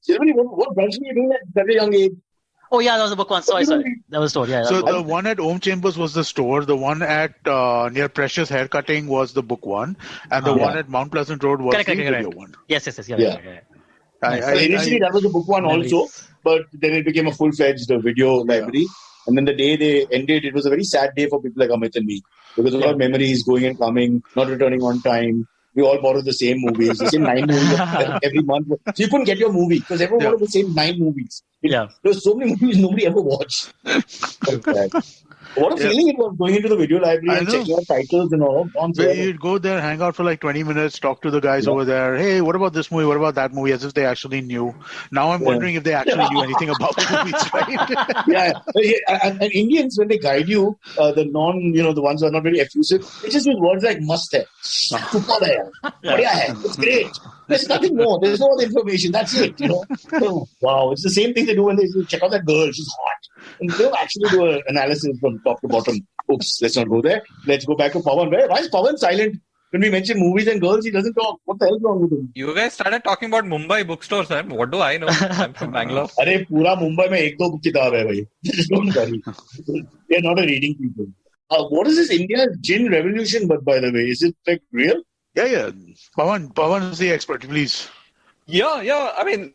Generally, what drugs were you doing at such a young age? Oh yeah, that was the book one. Sorry. That was the store. Yeah. So that was the one at Om Chambers was the store. The one at near Precious Haircutting was the book one, and the one at Mount Pleasant Road was correct. the video one. Yes. Yeah. Initially, that was the book one also, but then it became a full-fledged video library. And then the day they ended, it was a very sad day for people like Amit and me, because a lot of memories going and coming, not returning on time. We all borrowed the same movies, the same 9 movies every month. So you couldn't get your movie because everyone wanted the same 9 movies. There were so many movies nobody ever watched. What a feeling it was going into the video library and checking out titles and all. You'd go there, hang out for like 20 minutes, talk to the guys over there. Hey, what about this movie? What about that movie? As if they actually knew. Now I'm wondering if they actually knew anything about the movies, right? And Indians, when they guide you, the ones who are not very effusive, they just use words like must have. It's great. There's nothing more. There's no other information. That's it. So, wow. It's the same thing they do when they check out that girl. She's hot. And they don't actually do an analysis from top to bottom. Oops, let's not go there. Let's go back to Pawan. Why is Pawan silent? When we mention movies and girls, he doesn't talk. What the hell is wrong with him? You guys started talking about Mumbai bookstores, man. What do I know? I'm from Bangalore. Arey, pura Mumbai mein ek do book kitab hai bhai. Don't worry. They're not a reading people. What is this India gin revolution? But by the way, is it like real? Yeah. Pawan is the expert, please. Yeah. I mean,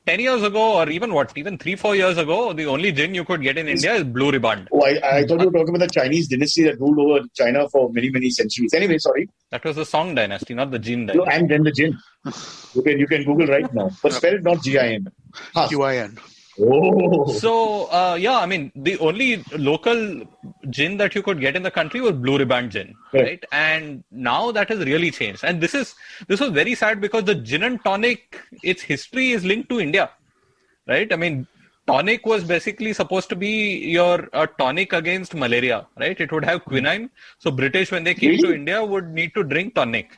10 years ago, or even 3-4 years ago, the only gin you could get in India is Blue Riband. Oh, I thought you were talking about the Chinese dynasty that ruled over China for many, many centuries. Anyway, sorry. That was the Song dynasty, not the gin dynasty. No, and then the gin. You can Google right now. But spell it not G-I-N. Q-I-N. Oh. So, I mean, the only local gin that you could get in the country was Blue Riband gin, right? And now that has really changed. And this was very sad because the gin and tonic, its history is linked to India, right? I mean, tonic was basically supposed to be your tonic against malaria, right? It would have quinine. So British, when they came to India, would need to drink tonic.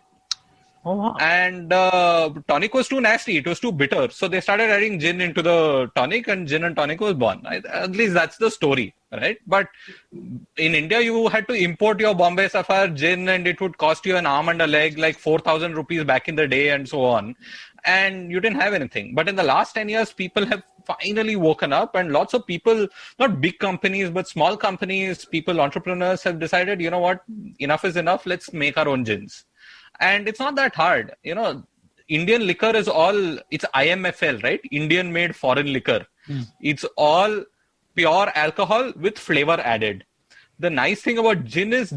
Oh, wow. And tonic was too nasty. It was too bitter. So they started adding gin into the tonic, and gin and tonic was born. At least that's the story, right? But in India, you had to import your Bombay Sapphire gin, and it would cost you an arm and a leg, like 4,000 rupees back in the day, and so on. And you didn't have anything. But in the last 10 years, people have finally woken up, and lots of people, not big companies, but small companies, entrepreneurs have decided, you know what, enough is enough. Let's make our own gins. And it's not that hard. Indian liquor is it's IMFL, right? Indian made foreign liquor. It's all pure alcohol with flavor added. The nice thing about gin is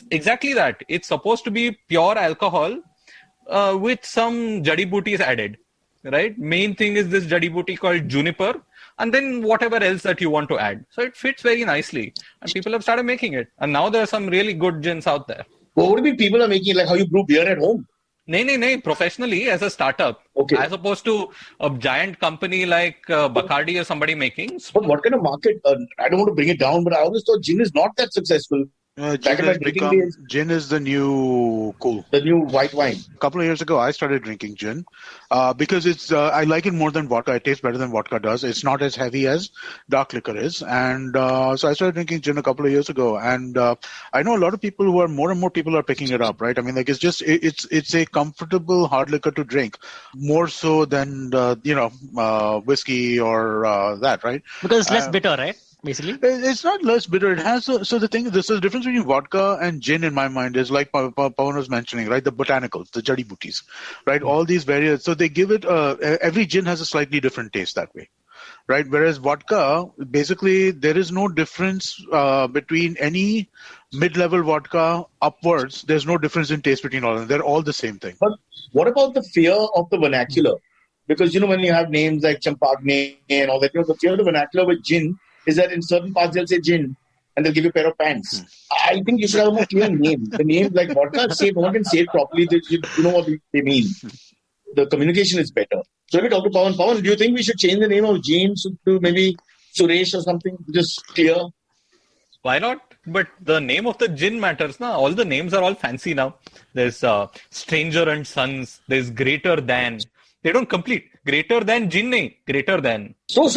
exactly that. It's supposed to be pure alcohol with some jadi booties added, right? Main thing is this jadi booty called juniper, and then whatever else that you want to add. So it fits very nicely, and people have started making it. And now there are some really good gins out there. Well, what do you mean people are making, like how you brew beer at home? No, professionally as a startup. Okay. As opposed to a giant company like Bacardi or somebody making. But what kind of market? I don't want to bring it down, but I always thought gin is not that successful. Gin is the new cool. The new white wine. A couple of years ago, I started drinking gin because I like it more than vodka. It tastes better than vodka does. It's not as heavy as dark liquor is. And so I started drinking gin a couple of years ago. And I know a lot of people more and more people are picking it up, right? I mean, like it's a comfortable hard liquor to drink, more so than, whiskey or that, right? Because it's less bitter, right? Basically, it's not less bitter. It has so the difference between vodka and gin in my mind is like Pawan was mentioning, right? The botanicals, the jadi booties, right? All these various, so they give it every gin has a slightly different taste that way, right? Whereas vodka, basically, there is no difference between any mid-level vodka upwards. There's no difference in taste between all of them. They're all the same thing. But what about the fear of the vernacular? Because when you have names like Champagne and all that, the fear of the vernacular with gin is that in certain parts they'll say gin and they'll give you a pair of pants. I think you should have a more clear name. The name like vodka, no one can say it properly. You know what they mean. The communication is better. So let me talk to Pawan. Pawan, do you think we should change the name of gin to maybe Suresh or something? Just clear. Why not? But the name of the gin matters, na? All the names are all fancy now. There's Stranger and Sons. There's Greater Than. They don't complete. Greater than gin, nahi. Greater than. So.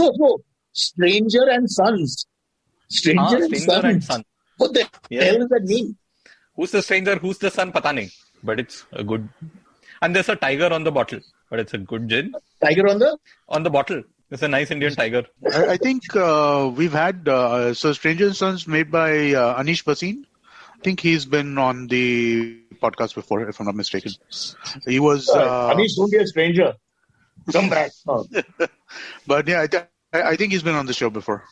Stranger and Sons. Stranger and Sons. What the hell does that mean? Who's the stranger? Who's the son? Pata nahi. But it's a good. And there's a tiger on the bottle. But it's a good gin. Tiger on the bottle. It's a nice Indian tiger. I think we've had Stranger and Sons made by Anish Bhasin. I think he's been on the podcast before, if I'm not mistaken. He was. Anish, don't be a stranger. Come back. But yeah, I think he's been on the show before.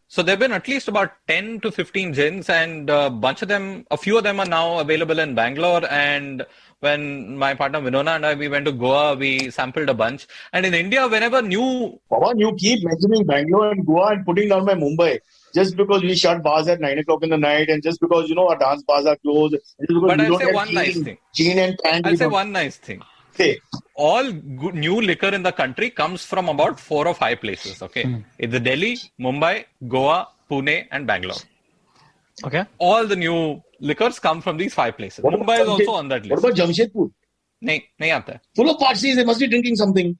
So there have been at least about 10 to 15 gins, and a few of them are now available in Bangalore. And when my partner Vinona and I, we went to Goa, we sampled a bunch. And in India, whenever Pawan, you keep mentioning Bangalore and Goa and putting down my Mumbai. Just because we shut bars at 9 o'clock in the night, and just because, our dance bars are closed. But I'll say one nice thing. Gin and pan. I'll say one nice thing. Okay. All good, new liquor in the country comes from about 4 or 5 places. Okay, It's Delhi, Mumbai, Goa, Pune, and Bangalore. Okay. All the new liquors come from these 5 places. Mumbai is also on that list. What about Jamshedpur? Nahi aata hai. Full of parties. They must be drinking something.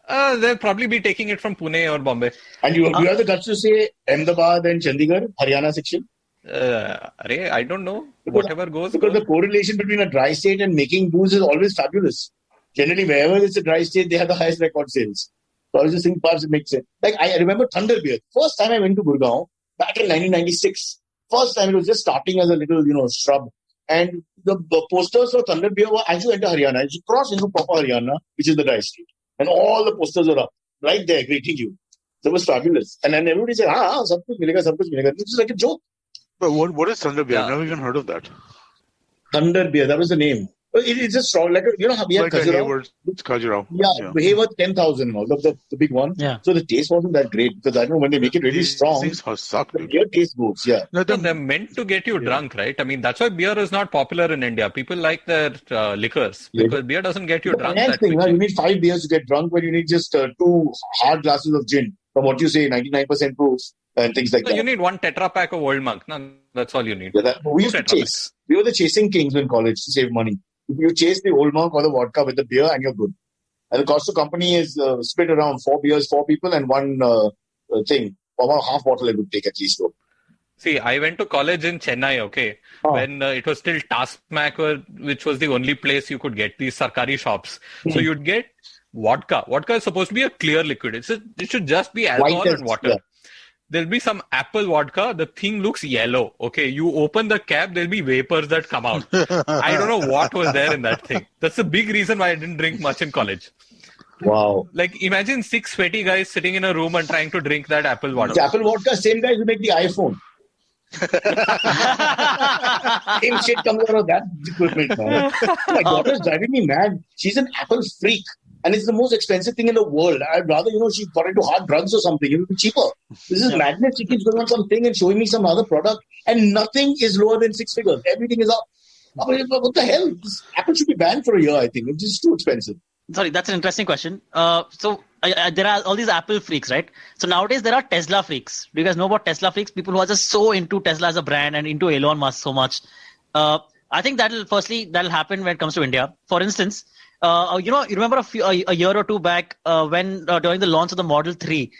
They'll probably be taking it from Pune or Bombay. And you have the guts to say Ahmedabad and Chandigarh, Haryana section? I don't know. Whatever goes. Because the correlation between a dry state and making booze is always fabulous. Generally, wherever it's a dry state, they have the highest record sales. So I was just thinking perhaps it makes sense. Like I remember Thunder Beer. First time I went to Gurgaon, back in 1996. First time it was just starting as a little, shrub. And the posters for Thunder Beer were as you enter Haryana, as you cross into proper Haryana, which is the dry state. And all the posters were up, right there, greeting you. So it was fabulous. And then everybody said, sab kuch milega, sab kuch milega. It was like a joke. But what is Thunder Beer? Yeah. I've never even heard of that. Thunder Beer, that was the name. It's just strong, like how we had Khajuraho. It's Khajuraho. Yeah, Hayward 10,000, the big one. Yeah. So the taste wasn't that great because I know when they make it really strong, These things suck, the dude. beer taste goes. Yeah. No, They're meant to get you drunk, right? I mean, that's why beer is not popular in India. People like their liquors because beer doesn't get you drunk. And That thing, quickly. you need 5 beers to get drunk, but you need just 2 hard glasses of gin. From what you say, 99% proof and things like So that. you need 1 Tetra Pak of Old Monk. No, that's all you need. Yeah, we used to Tetra Pak. chase. We were the chasing kings in college to save money. You chase the Old Monk or the vodka with the beer and you're good. And the cost of company is split around 4 beers, 4 people, and 1 thing. About half bottle it would take at least. See, I went to college in Chennai, okay, when it was still Taskmaster, which was the only place you could get these Sarkari shops. So you'd get vodka. Vodka is supposed to be a clear liquid. It should just be alcohol White and water. yeah. There'll be some apple vodka. The thing looks yellow. Okay, you open the cap, there'll be vapors that come out. I don't know what was there in that thing. That's the big reason why I didn't drink much in college. Wow. Like, imagine 6 sweaty guys sitting in a room and trying to drink that apple The vodka. Apple vodka, same guys who make the iPhone. Same shit comes out of that equipment, man. My daughter's driving me mad. She's an Apple freak. And it's the most expensive thing in the world. I'd rather, she got into hard drugs or something. It would be cheaper. This is madness. She keeps going on something and showing me some other product. And nothing is lower than 6 figures. Everything is up. What the hell? Apple should be banned for a year, I think. It's just too expensive. Sorry, that's an interesting question. So there are all these Apple freaks, right? So nowadays there are Tesla freaks. Do you guys know about Tesla freaks? People who are just so into Tesla as a brand and into Elon Musk so much. I think that'll happen when it comes to India. For instance, you remember a year or two back when during the launch of the Model 3,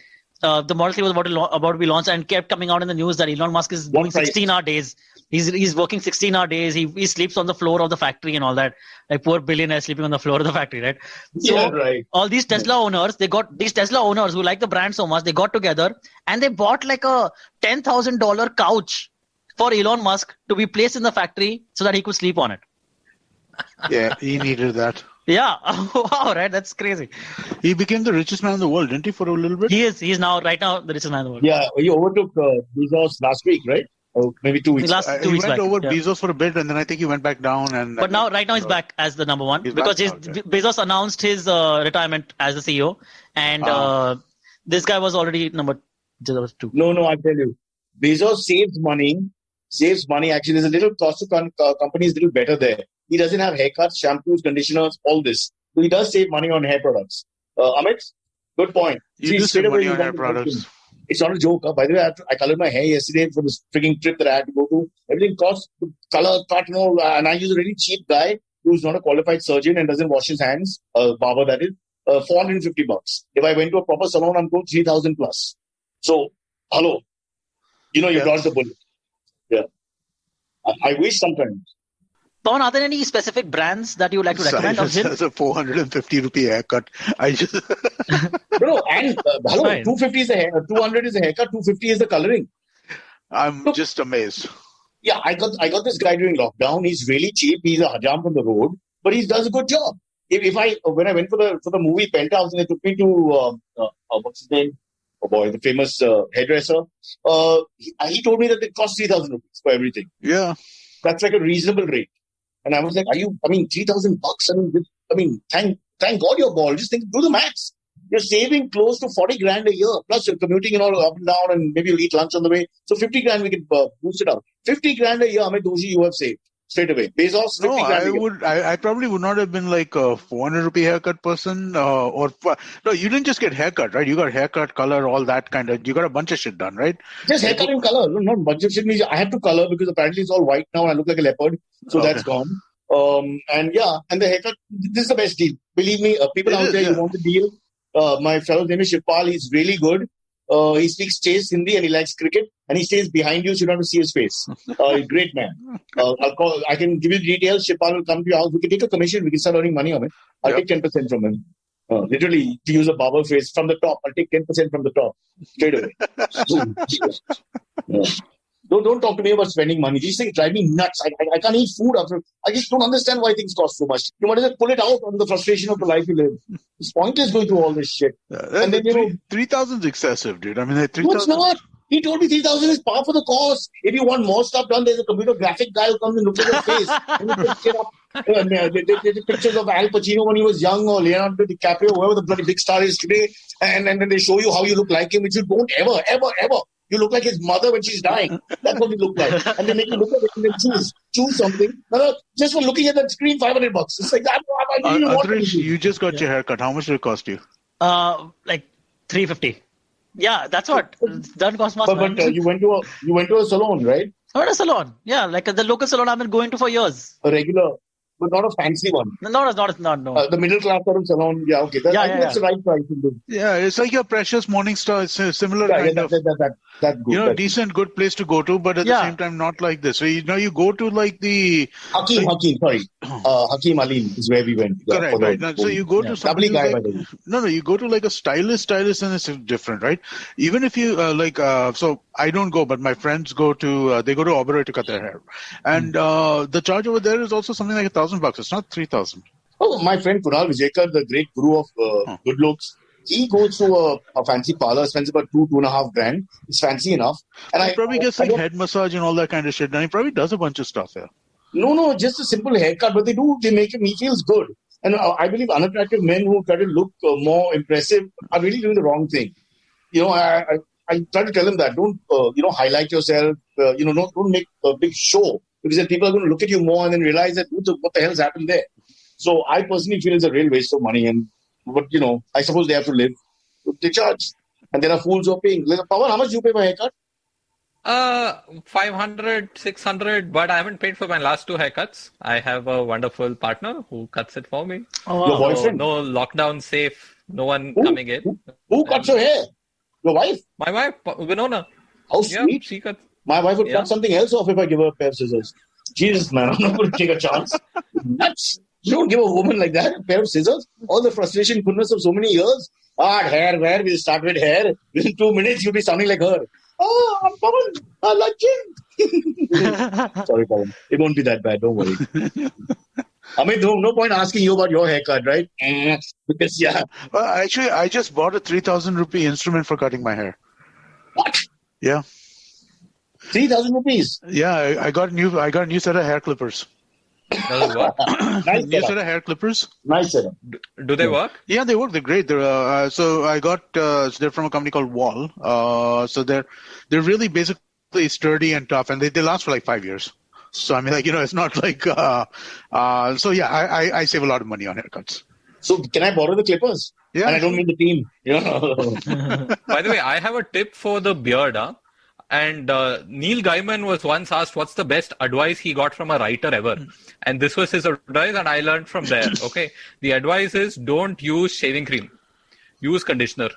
the Model 3 was about to be launched and kept coming out in the news that Elon Musk is doing 16-hour days. He's working 16-hour days. He sleeps on the floor of the factory and all that. Like poor billionaire sleeping on the floor of the factory, right? So Yeah, right. all these Tesla owners, these Tesla owners who like the brand so much, they got together and they bought like a $10,000 couch for Elon Musk to be placed in the factory so that he could sleep on it. Yeah, he needed that. Yeah. Wow, right? That's crazy. He became the richest man in the world, didn't he, for a little bit? He's right now the richest man in the world. Yeah, he overtook Bezos last week, right? Or maybe 2 weeks. Last 2 He weeks went back. over Yeah. Bezos for a bit, and then I think he went back down. But right now he's back as the number one He's because back now, okay. Bezos announced his retirement as the CEO, and this guy was already number 2. No, I'll tell you. Bezos saves money. Actually, there's a little cost to company is a little better there. He doesn't have haircuts, shampoos, conditioners, all this. So he does save money on hair products. Amit, good point. You See, do straight save away money on you hair got the right products. thing. It's not a joke. By the way, I colored my hair yesterday for this freaking trip that I had to go to. Everything costs color, cut, and I use a really cheap guy who's not a qualified surgeon and doesn't wash his hands, barber that is, $450. If I went to a proper salon, I'm going 3,000 plus. So, hello. You Yeah. dodged the bullet. I wish sometimes. Pawan, are there any specific brands that you would like to recommend of gin? That's a 450 rupee haircut. I just No, and hello, Fine. 250 is the hair, 200 is the haircut, 250 is the coloring. I'm just amazed. Yeah, I got this guy during lockdown. He's really cheap. He's a hajam from the road, but he does a good job. When I went for the movie Penthouse and they took me to what's his name? Oh boy, the famous hairdresser. He told me that it costs 3,000 rupees for everything. Yeah. That's like a reasonable rate. And I was like, 3,000 bucks? Thank God you're bald. Just do the maths. You're saving close to 40 grand a year. Plus you're commuting and all up and down and maybe you'll eat lunch on the way. So 50 grand, we can boost it up. 50 grand a year, how much doji you have saved straight away? Bezos, 50 No, grand a year. I probably would not have been like a 400 rupee haircut person. No, you didn't just get haircut, right? You got haircut, color, all that kind of. You got a bunch of shit done, right? Just haircut and color. No, not bunch of shit. I have to color because apparently it's all white now and I look like a leopard. So Okay. that's gone. And the haircut, this is the best deal. Believe me, people It out is, there, yeah. you want the deal. My fellow's name is Shipal. He's really good. He speaks Chase Hindi and he likes cricket. And he stays behind you, so you don't have to see his face. Great man. I can give you the details. Shipal will come to your house. We can take a commission. We can start earning money on it. I'll Yep. take 10% from him. Literally, to use a barber phrase, from the top. I'll take 10% from the top. Straight away. Yeah. Don't talk to me about spending money. These things drive me nuts. I can't eat food after. I just don't understand why things cost so much. You might as well pull it out on the frustration of the life you live. It's pointless going through all this shit. And then, 3,000 is excessive, dude. I mean, like, no, it's 3,000. not. He told me 3,000 is par for the course. If you want more stuff done, there's a computer graphic guy who comes and looks at your face. And he puts it up. They take pictures of Al Pacino when he was young or Leonardo DiCaprio, whoever the bloody big star is today. And then they show you how you look like him, which you don't ever. You look like his mother when she's dying. That's what you look like. And they make you look at it and then choose something. No, just for looking at that screen, 500 bucks. It's like, I really want Andresh, to. you just got your haircut. How much did it cost you? Like 350. Yeah, that's what. It doesn't cost much. But you went to a salon, right? I went to a salon. Yeah, like the local salon I've been going to for years. A regular, but not a fancy one. No, it's not. No. The middle class sort of salon. Yeah, okay. I think that's the right price to do. Yeah, it's like your Precious Morningstar. It's a similar Yeah, kind of, that's good. you know, That's decent, good place to go to, but at the same time, not like this. So, you go to like the... Hakeem, Hakeem Alim is where we went. Yeah, Correct, right. So you go to Lovely somebody guy, who's by the way. no, you go to like a stylist and it's different, right? Even if you so I don't go, but my friends go to they go to Oberoi to cut their hair, and the charge over there is also something like $1,000. It's not 3,000. Oh, my friend Kunal Vijayakar, the great guru of good looks, he goes to a fancy parlor, spends about 2.5 grand. It's fancy enough. And He probably gets like head massage and all that kind of shit, and he probably does a bunch of stuff there. No, just a simple haircut, but they make him, he feels good. And I believe unattractive men who try to look more impressive are really doing the wrong thing. You know, I try to tell him that don't highlight yourself. Don't make a big show, because then people are going to look at you more and then realize that what the hell's happened there. So I personally feel it's a real waste of money, but I suppose they have to live. So they charge, and there are fools who are paying. Pawan, how much do you pay for a haircut? 500, 600, but I haven't paid for my last 2 haircuts. I have a wonderful partner who cuts it for me. Oh, Your wow. boyfriend? No lockdown safe, no one Who? coming in. Who cuts your hair? Your wife? My wife, Winona. How Yeah, sweet. she cuts. My wife would Yeah. cut something else off if I give her a pair of scissors. Jesus, man, I'm not going to take a chance. Nuts. You don't give a woman like that a pair of scissors. All the frustration, goodness of so many years. Hair, where? We'll start with hair. Within 2 minutes, you'll be sounding like her. Oh, I'm Pawan. I like him. Sorry, Pawan. It won't be that bad. Don't worry. I mean, no point asking you about your haircut, right? Because, yeah. Well, actually, I just bought a 3,000 rupee instrument for cutting my hair. What? Yeah, 3,000 rupees. yeah. I got a new set of hair clippers. Does it work? Nice New set setup. of hair clippers. Nice setup. Do they work? Yeah, they work. They're great. So I got they're from a company called Wall. So they're really basically sturdy and tough, and they last for like 5 years. So I mean, it's not like so yeah. I save a lot of money on haircuts. So, can I borrow the clippers? Yeah. And I don't mean the team. By the way, I have a tip for the beard. And Neil Gaiman was once asked what's the best advice he got from a writer ever. And this was his advice, and I learned from there. Okay. The advice is don't use shaving cream. Use conditioner.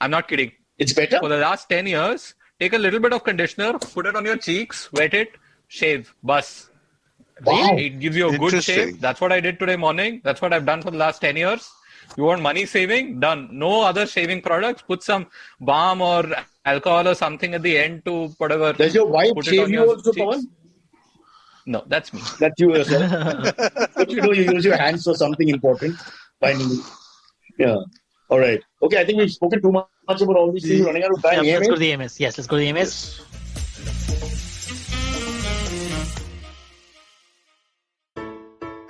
I'm not kidding. It's better? For the last 10 years, take a little bit of conditioner, put it on your cheeks, wet it, shave, bus. Wow. It gives you a good Interesting. shave. That's what I did today morning. That's what I've done for the last 10 years. You want money saving? Done. No other shaving products. Put some balm or alcohol or something at the end to whatever. Does your wife put it shave on you your also, cheeks. Pawan? No, that's me. That you yourself. But you use your hands for something important, finally. Yeah. All right. Okay, I think we've spoken too much about all these things. Running out of time. Let's AMS? go to the AMS. Yes, let's go to the AMS.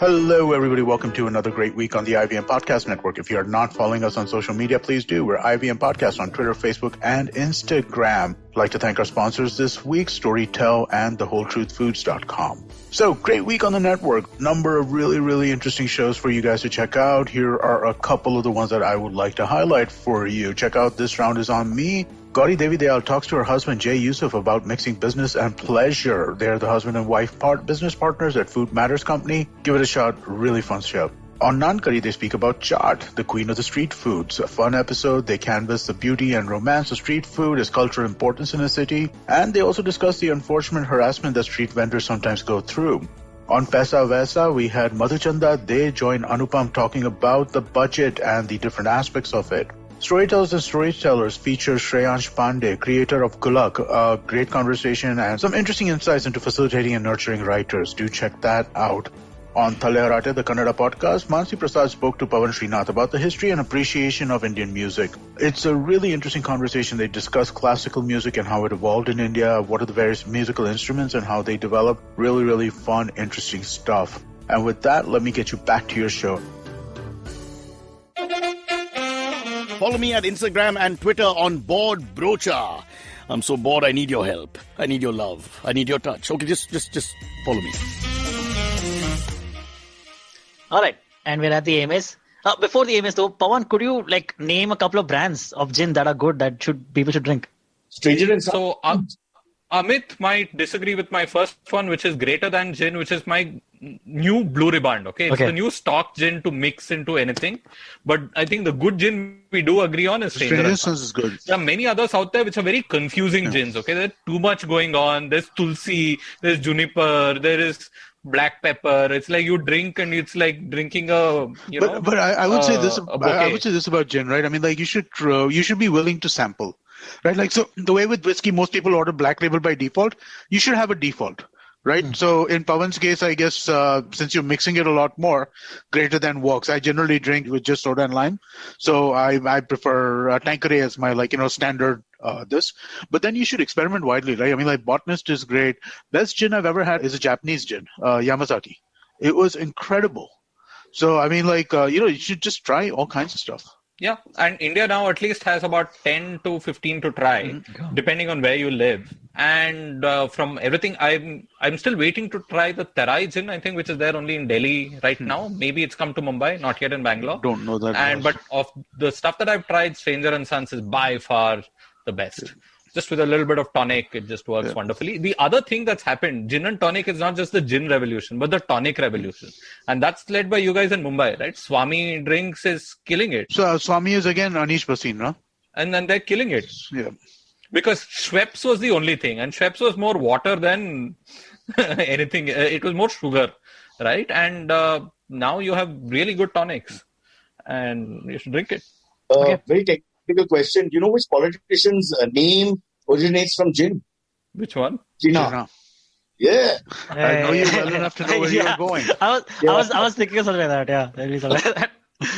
Hello, everybody. Welcome to another great week on the IVM Podcast Network. If you are not following us on social media, please do. We're IVM Podcast on Twitter, Facebook, and Instagram. I'd like to thank our sponsors this week, Storytel and TheWholeTruthFoods.com. So, great week on the network. Number of really, really interesting shows for you guys to check out. Here are a couple of the ones that I would like to highlight for you. Check out This Round Is On Me. Gauri Devi Dayal talks to her husband Jay Yusuf about mixing business and pleasure. They're the husband and wife business partners at Food Matters Company. Give it a shot. Really fun show. On Naan Curry, they speak about chaat, the queen of the street foods. A fun episode. They canvass the beauty and romance of street food, its cultural importance in a city, and they also discuss the unfortunate harassment that street vendors sometimes go through. On Paisa Vaisa, we had Madhuchanda. They joined Anupam talking about the budget and the different aspects of it. Storytellers and Storytellers features Shreyansh Pandey, creator of Gulak. A great conversation and some interesting insights into facilitating and nurturing writers. Do check that out. On Thale Harate, the Kannada podcast, Mansi Prasad spoke to Pawan Srinath about the history and appreciation of Indian music. It's a really interesting conversation. They discuss classical music and how it evolved in India, what are the various musical instruments and how they developed. Really, really fun, interesting stuff. And with that, let me get you back to your show. Follow me at Instagram and Twitter on Bored Brocha. I'm so bored, I need your help. I need your love. I need your touch. Okay, just follow me. All right, and we're at the AMS. Before the AMS though, Pawan, could you name a couple of brands of gin that are good that people should drink? Stranger and So Amit might disagree with my first one, which is Greater Than Gin, which is my new Blue Riband. Okay, it's the new stock gin to mix into anything. But I think the good gin we do agree on is Stranger and Sons. Is good. There are many others out there which are very confusing gins. Okay, there's too much going on. There's tulsi, there's juniper, there is black pepper. It's like you drink and it's like drinking a But I would say this. bouquet. I would say this about gin, right? I mean, you should be willing to sample, right? So the way with whiskey, most people order black label by default. You should have a default, right? So in Pawan's case, I guess since you're mixing it a lot more, Greater Than works. I generally drink with just soda and lime, so I prefer Tanqueray as my standard. This, but then you should experiment widely, right? I mean, Botanist is great. Best gin I've ever had is a Japanese gin, Yamazaki. It was incredible. So I mean, you should just try all kinds of stuff. Yeah, and India now at least has about 10 to 15 to try, depending on where you live. And from everything, I'm still waiting to try the Terai gin, I think, which is there only in Delhi right now. Maybe it's come to Mumbai, not yet in Bangalore. Don't know that. But of the stuff that I've tried, Stranger and Sons is by far the best. Just with a little bit of tonic, it just works wonderfully. The other thing that's happened, gin and tonic is not just the gin revolution, but the tonic revolution. And that's led by you guys in Mumbai, right? Swami Drinks is killing it. So Swami is again Anish Bhasin, no? And then they're killing it. Yeah. Because Schweppes was the only thing. And Schweppes was more water than anything. It was more sugar, right? And now you have really good tonics. And you should drink it. Very technical question. Do you know which politician's name originates from gin? Which one? Jinnah. Yeah. I know you well enough to know where you're going. I was thinking of something like that. Yeah, really something like that.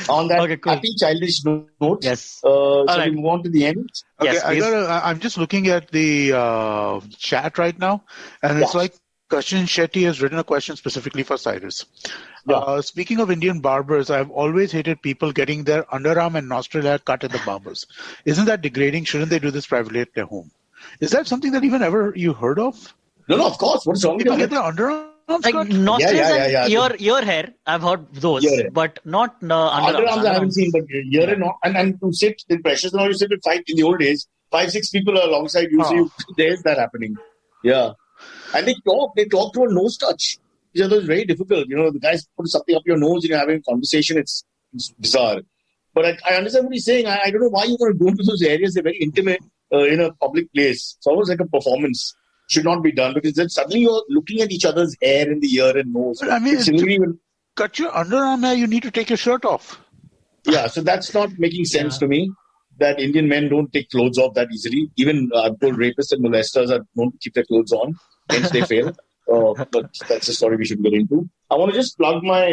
On that cool. happy childish note, Yes. So right. we move on to the end. Okay, Yes, I'm just looking at the chat right now, and it's like Kashin Shetty has written a question specifically for Cyrus. Speaking of Indian barbers, I've always hated people getting their underarm and nostril hair cut at the barbers. Isn't that degrading? Shouldn't they do this privately at their home? Is that something that even ever you heard of? No, of course. What's wrong with People get that? their underarms cut? Nostrils Yeah. and ear hair, I've heard those, but not Underarms I haven't seen, but ear and not. And to sit in pressures, now you sit with in the old days, 5-6 people are alongside you, so there's that happening. Yeah. And they talk to a nose touch. Which is very difficult. The guys put something up your nose and you're having a conversation. It's bizarre. But I understand what he's saying. I don't know why you want to go into those areas. They're very intimate in a public place. It's almost like a performance. should not be done because then suddenly you're looking at each other's hair in the ear and nose. But I mean, It's really even- cut your underarm hair, you need to take your shirt off. yeah, so that's not making sense to me. That Indian men don't take clothes off that easily. Even I've told rapists and molesters are known to keep their clothes on, hence they fail. But that's a story we should get into. I want to just plug my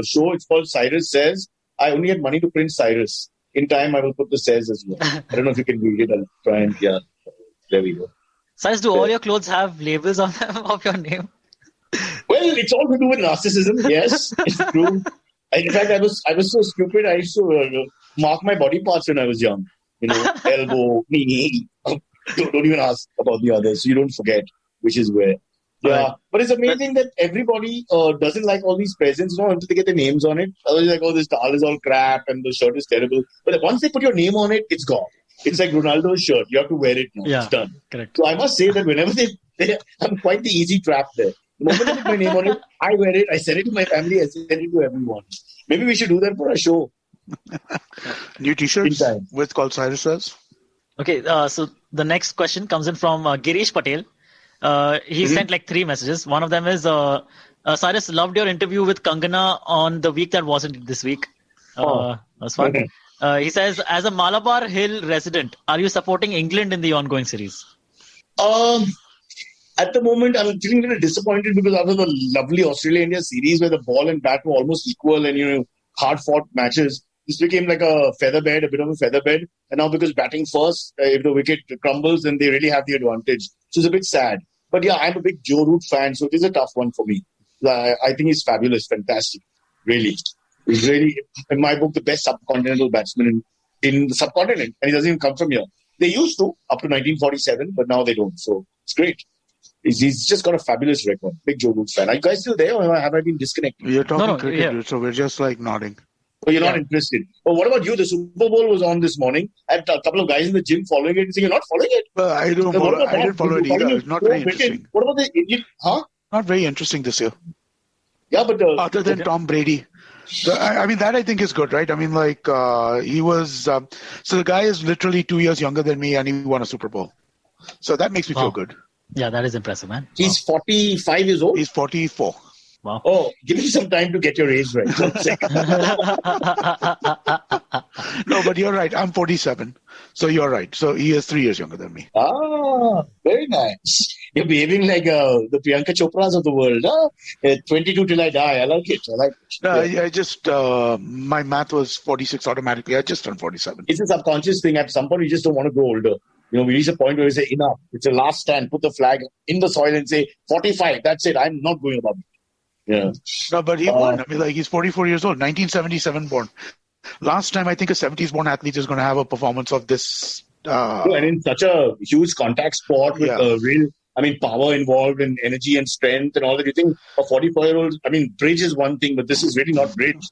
show. It's called Cyrus Says. I only had money to print Cyrus. In time, I will put the Says as well. I don't know if you can read it. I'll try and, yeah. There we go. Cyrus, do all your clothes have labels on them of your name? Well, it's all to do with narcissism. Yes, it's true. In fact, I was so stupid. I used to mark my body parts when I was young. You know, elbow, knee. Don't even ask about the others. You don't forget which is where. Yeah, Right. but it's amazing that everybody doesn't like all these presents, until they get their names on it. Otherwise, like, oh, this towel is all crap and the shirt is terrible. But once they put your name on it, it's gone. It's like Ronaldo's shirt. You have to wear it now. Yeah. It's done. Correct. So I must say that whenever I'm quite the easy trap there. The moment I put my name on it, I wear it. I send it to my family. I send it to everyone. Maybe we should do that for a show. New t-shirts In time. with called Cyrus Says. Okay, so the next question comes in from Girish Patel. He sent like 3 messages. One of them is, Cyrus, loved your interview with Kangana on the week that wasn't this week. That's fun. Okay. He says, as a Malabar Hill resident, are you supporting England in the ongoing series? At the moment, I'm feeling a little disappointed because after the lovely Australia-India series where the ball and bat were almost equal and, hard-fought matches, this became like a featherbed, a bit of a featherbed. And now because batting first, if the wicket crumbles, then they really have the advantage. So it's a bit sad. But yeah, I'm a big Joe Root fan, so it is a tough one for me. I think he's fabulous, fantastic. Really. He's really, in my book, the best subcontinental batsman in the subcontinent. And he doesn't even come from here. They used to, up to 1947, but now they don't. So it's great. He's just got a fabulous record. Big Joe Root fan. Are you guys still there or have I been disconnected? You're talking No, cricket, yeah. dude, so we're just like nodding. Oh, you're not interested. Oh, what about you? The Super Bowl was on this morning. I had a couple of guys in the gym following it and saying, you're not following it? Well, I Then what about didn't that? follow it You're either. following It's not Joe very Britain. interesting. What about the Indian? Huh? Not very interesting this year. Yeah, but Other than Tom Brady. I mean, that I think is good, right? I mean, like, he was... so the guy is literally 2 years younger than me and he won a Super Bowl. So that makes me feel Wow. good. Yeah, that is impressive, man. he's 45 years old. He's 44. Wow. Oh, give me some time to get your age right. One second. No, but you're right. I'm 47. So you're right. So he is 3 years younger than me. Very nice. You're behaving like the Priyanka Chopras of the world. Huh? 22 till I die. I like it. I just, my math was 46 automatically. I just turned 47. It's a subconscious thing. At some point, you just don't want to grow older. We reach a point where we say, enough. It's a last stand. Put the flag in the soil and say, 45. That's it. I'm not going above it. Yeah. No, but he won. I mean, like, he's 44 years old, 1977 born. Last time, I think a 70s born athlete is going to have a performance of this. And in such a huge contact sport with Yeah. real, power involved and energy and strength and all that. You think a 44-year-old, bridge is one thing, but this is really not bridge.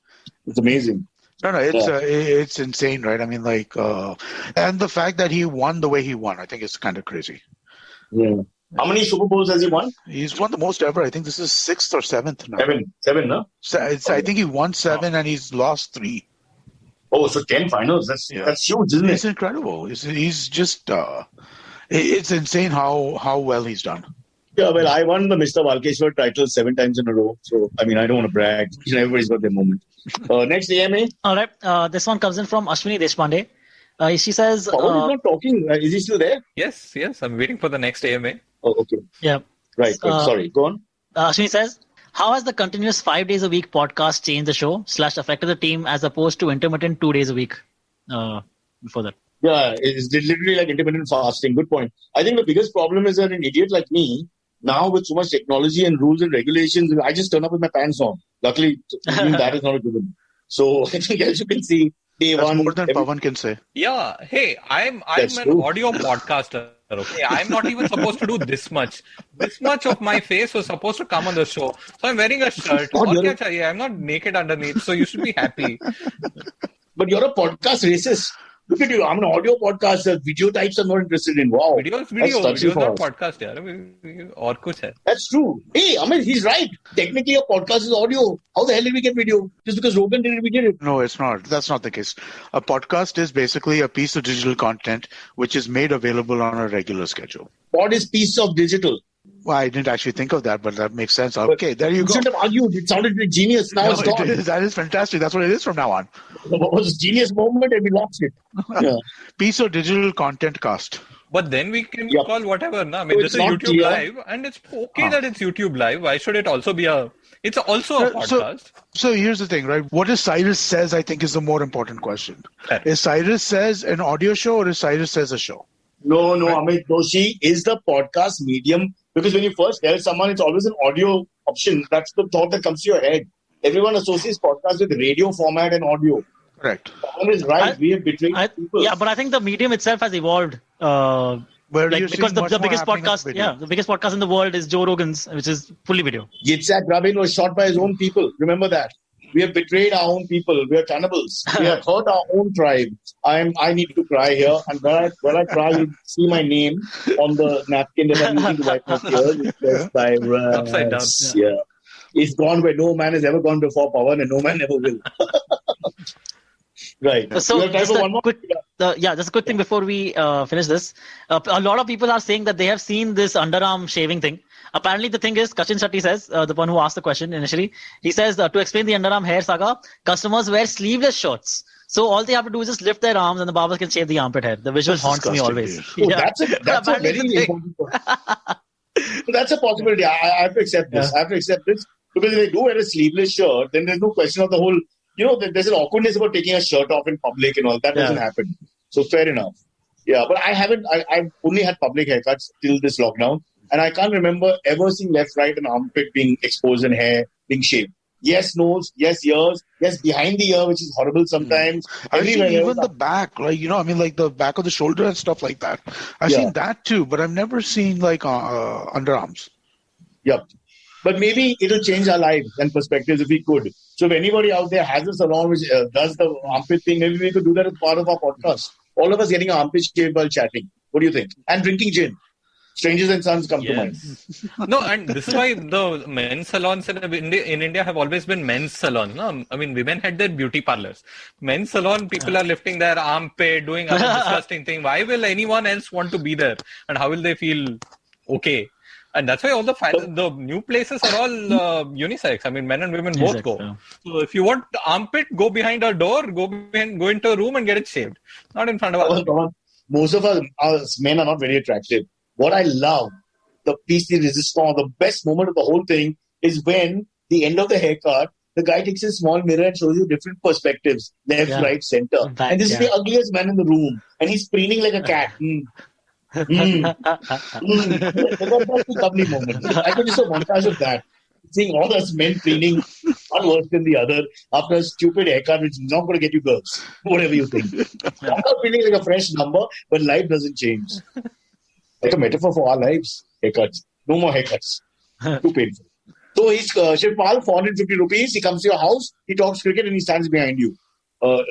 It's amazing. No, it's insane, right? I mean, like, and the fact that he won the way he won, I think is kind of crazy. Yeah. How many Super Bowls has he won? He's won the most ever. I think this is 6th or 7th now. Seven, no? So I think he won 7 and he's lost 3. Oh, so 10 finals. That's huge, isn't It's it? incredible. He's just, it's insane how well he's done. Yeah, well, I won the Mr. Walkeshwar title 7 times in a row. So, I don't want to brag. Everybody's got their moment. Next AMA. All right. This one comes in from Ashwini Deshpande. She says, Pawan is not talking. Is he still there? Yes. I'm waiting for the next AMA. Oh, okay. yeah. Right. Sorry. Go on. Ashwini says, how has the continuous 5 days a week podcast changed the show / affected the team as opposed to intermittent 2 days a week before that? Yeah, it's literally like intermittent fasting. Good point. I think the biggest problem is that an idiot like me, now with so much technology and rules and regulations, I just turn up with my pants on. Luckily, even that is not a given. So I think as you can see, day That's one. more than Pawan can say. Yeah. Hey, I'm That's an true. audio podcaster. Okay, I'm not even supposed to do this much. This much of my face was supposed to come on the show. So I'm wearing a shirt. Oh, Aur you're- kya chahiye? I'm not naked underneath, so you should be happy. But you're a podcast racist. Look at you. I'm an audio podcaster. Video types I'm not interested in. Wow. Video That's is touchy for not us. podcast, yaar. और कुछ है. That's true. Hey, I mean, he's right. Technically, a podcast is audio. How the hell did we get video? Just because Rogan did it, we did it. No, it's not. That's not the case. A podcast is basically a piece of digital content which is made available on a regular schedule. Pod is piece of digital. Well, I didn't actually think of that, but that makes sense. Okay, there you You go. shouldn't have argued. It sounded like genius. Now No, it's gone. that is fantastic. That's what it is from now on. It was a genius moment and we lost it. Yeah. Piece of digital content cast. But then we can Yeah. call whatever. Na? I mean, So this it's is not YouTube clear. Live, and it's okay that it's YouTube Live. Why should it also be a? It's also a podcast. So here's the thing, right? What is Cyrus Says, I think, is the more important question. Correct. Is Cyrus Says an audio show or is Cyrus Says a show? No, Amit Doshi is the podcast medium because when you first tell someone it's always an audio option, that's the thought that comes to your head. Everyone associates podcast with radio format and audio. Correct. Someone is right. We have betrayed people. Yeah, but I think the medium itself has evolved. Where Like, you're because seeing the much more biggest happening on podcast, video. the biggest podcast in the world is Joe Rogan's, which is fully video. Yitzhak Rabin was shot by his own people. Remember that. We have betrayed our own people. We are cannibals. We have hurt our own tribe. I need to cry here. And when I cry, you see my name on the napkin that I'm using to wipe my tears. It says Cyrus. Upside down. Yeah. It's gone where no man has ever gone before, Pawan, and no man ever will. Right. So We have time just for a one more? quick, just a quick thing before we finish this. A lot of people are saying that they have seen this underarm shaving thing. Apparently, the thing is, Kachin Shetty says, the one who asked the question initially, he says to explain the underarm hair saga, customers wear sleeveless shirts. So all they have to do is just lift their arms and the barbers can shave the armpit hair. The visual That's haunts me disgusting, always. Oh, Yeah. that's a Apparently very it's a thing. important point. That's a possibility. I have to accept this. Yeah. I have to accept this because if they do wear a sleeveless shirt, then there's no question of the whole. There's an awkwardness about taking a shirt off in public and all. That doesn't happen. So fair enough. Yeah, but I haven't. I've only had public haircuts till this lockdown, and I can't remember ever seeing left, right, and armpit being exposed and hair being shaved. Yes, nose. Yes, ears. Yes, behind the ear, which is horrible sometimes. I've seen Everywhere even else. the back, like the back of the shoulder and stuff like that. I've Yeah. seen that too, but I've never seen underarms. Yep. But maybe it'll change our lives and perspectives if we could. So if anybody out there has a salon which does the armpit thing, maybe we could do that as part of our podcast. All of us getting our armpit shaved while chatting. What do you think? And drinking gin. Strangers and Sons come to mind. No, and this is why the men's salons in India have always been men's salons. No? I mean, women had their beauty parlors. Men's salon, people are lifting their armpit, doing other disgusting thing. Why will anyone else want to be there? And how will they feel okay? And that's why all the new places are all unisex. I mean, men and women both Unisex, go. yeah. So if you want the armpit, go behind a door, go into a room and get it shaved. Not in front of other people. Most of us men are not very attractive. What I love, the piece de resistance, the best moment of the whole thing is when the end of the haircut, the guy takes a small mirror and shows you different perspectives, left, Yeah. right, center. Back, and this is yeah. the ugliest man in the room. And he's preening like a cat. That's a lovely moment. I could just a montage of that. Seeing all us men preening, one worse than the other, after a stupid haircut, which is not going to get you girls. Whatever you think. I'm not feeling like a fresh number, but life doesn't change. Like a metaphor for our lives. Haircuts. No more haircuts. Too painful. So he's Shivpal, 450 rupees. He comes to your house, he talks cricket, and he stands behind you.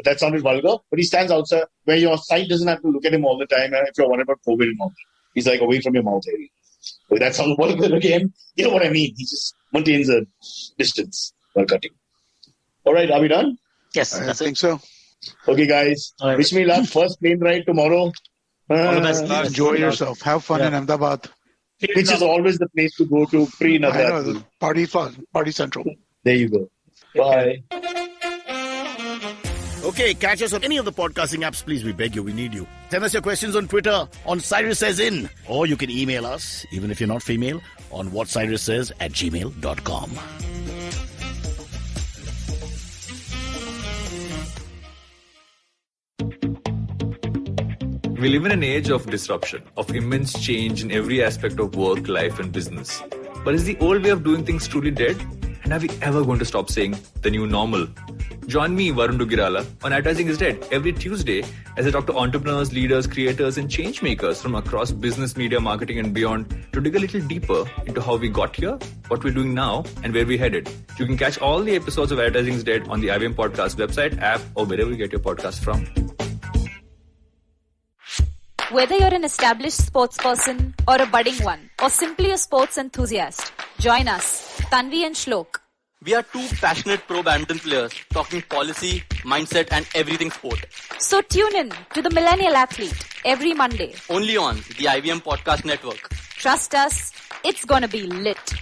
That sounded vulgar, but he stands outside where your sight doesn't have to look at him all the time. And if you're worried about COVID and all that, he's like away from your mouth area. But that sounds vulgar again. You know what I mean? He just maintains a distance while cutting. All right, are we done? Yes, I that's think it. so. Okay, guys. All right. Wish me luck. First plane ride tomorrow. All the best. Enjoy yourself. Have fun in Ahmedabad. Which is always the place to go to pre I know, Navratri. the party fun, party central. There you go. Bye. Okay, catch us on any of the podcasting apps, please. We beg you, we need you. Send us your questions on Twitter, on Cyrus Says In. Or you can email us, even if you're not female, on whatcyrussays@gmail.com. We live in an age of disruption, of immense change in every aspect of work, life, and business. But is the old way of doing things truly dead? And are we ever going to stop saying the new normal? Join me, Varun Dugirala, on Advertising is Dead every Tuesday as I talk to entrepreneurs, leaders, creators, and change makers from across business, media, marketing, and beyond to dig a little deeper into how we got here, what we're doing now, and where we're headed. You can catch all the episodes of Advertising is Dead on the IBM Podcast website, app, or wherever you get your podcast from. Whether you're an established sports person or a budding one or simply a sports enthusiast, join us, Tanvi and Shlok. We are two passionate pro badminton players talking policy, mindset and everything sport. So tune in to The Millennial Athlete every Monday. Only on the IVM Podcast Network. Trust us, it's gonna be lit.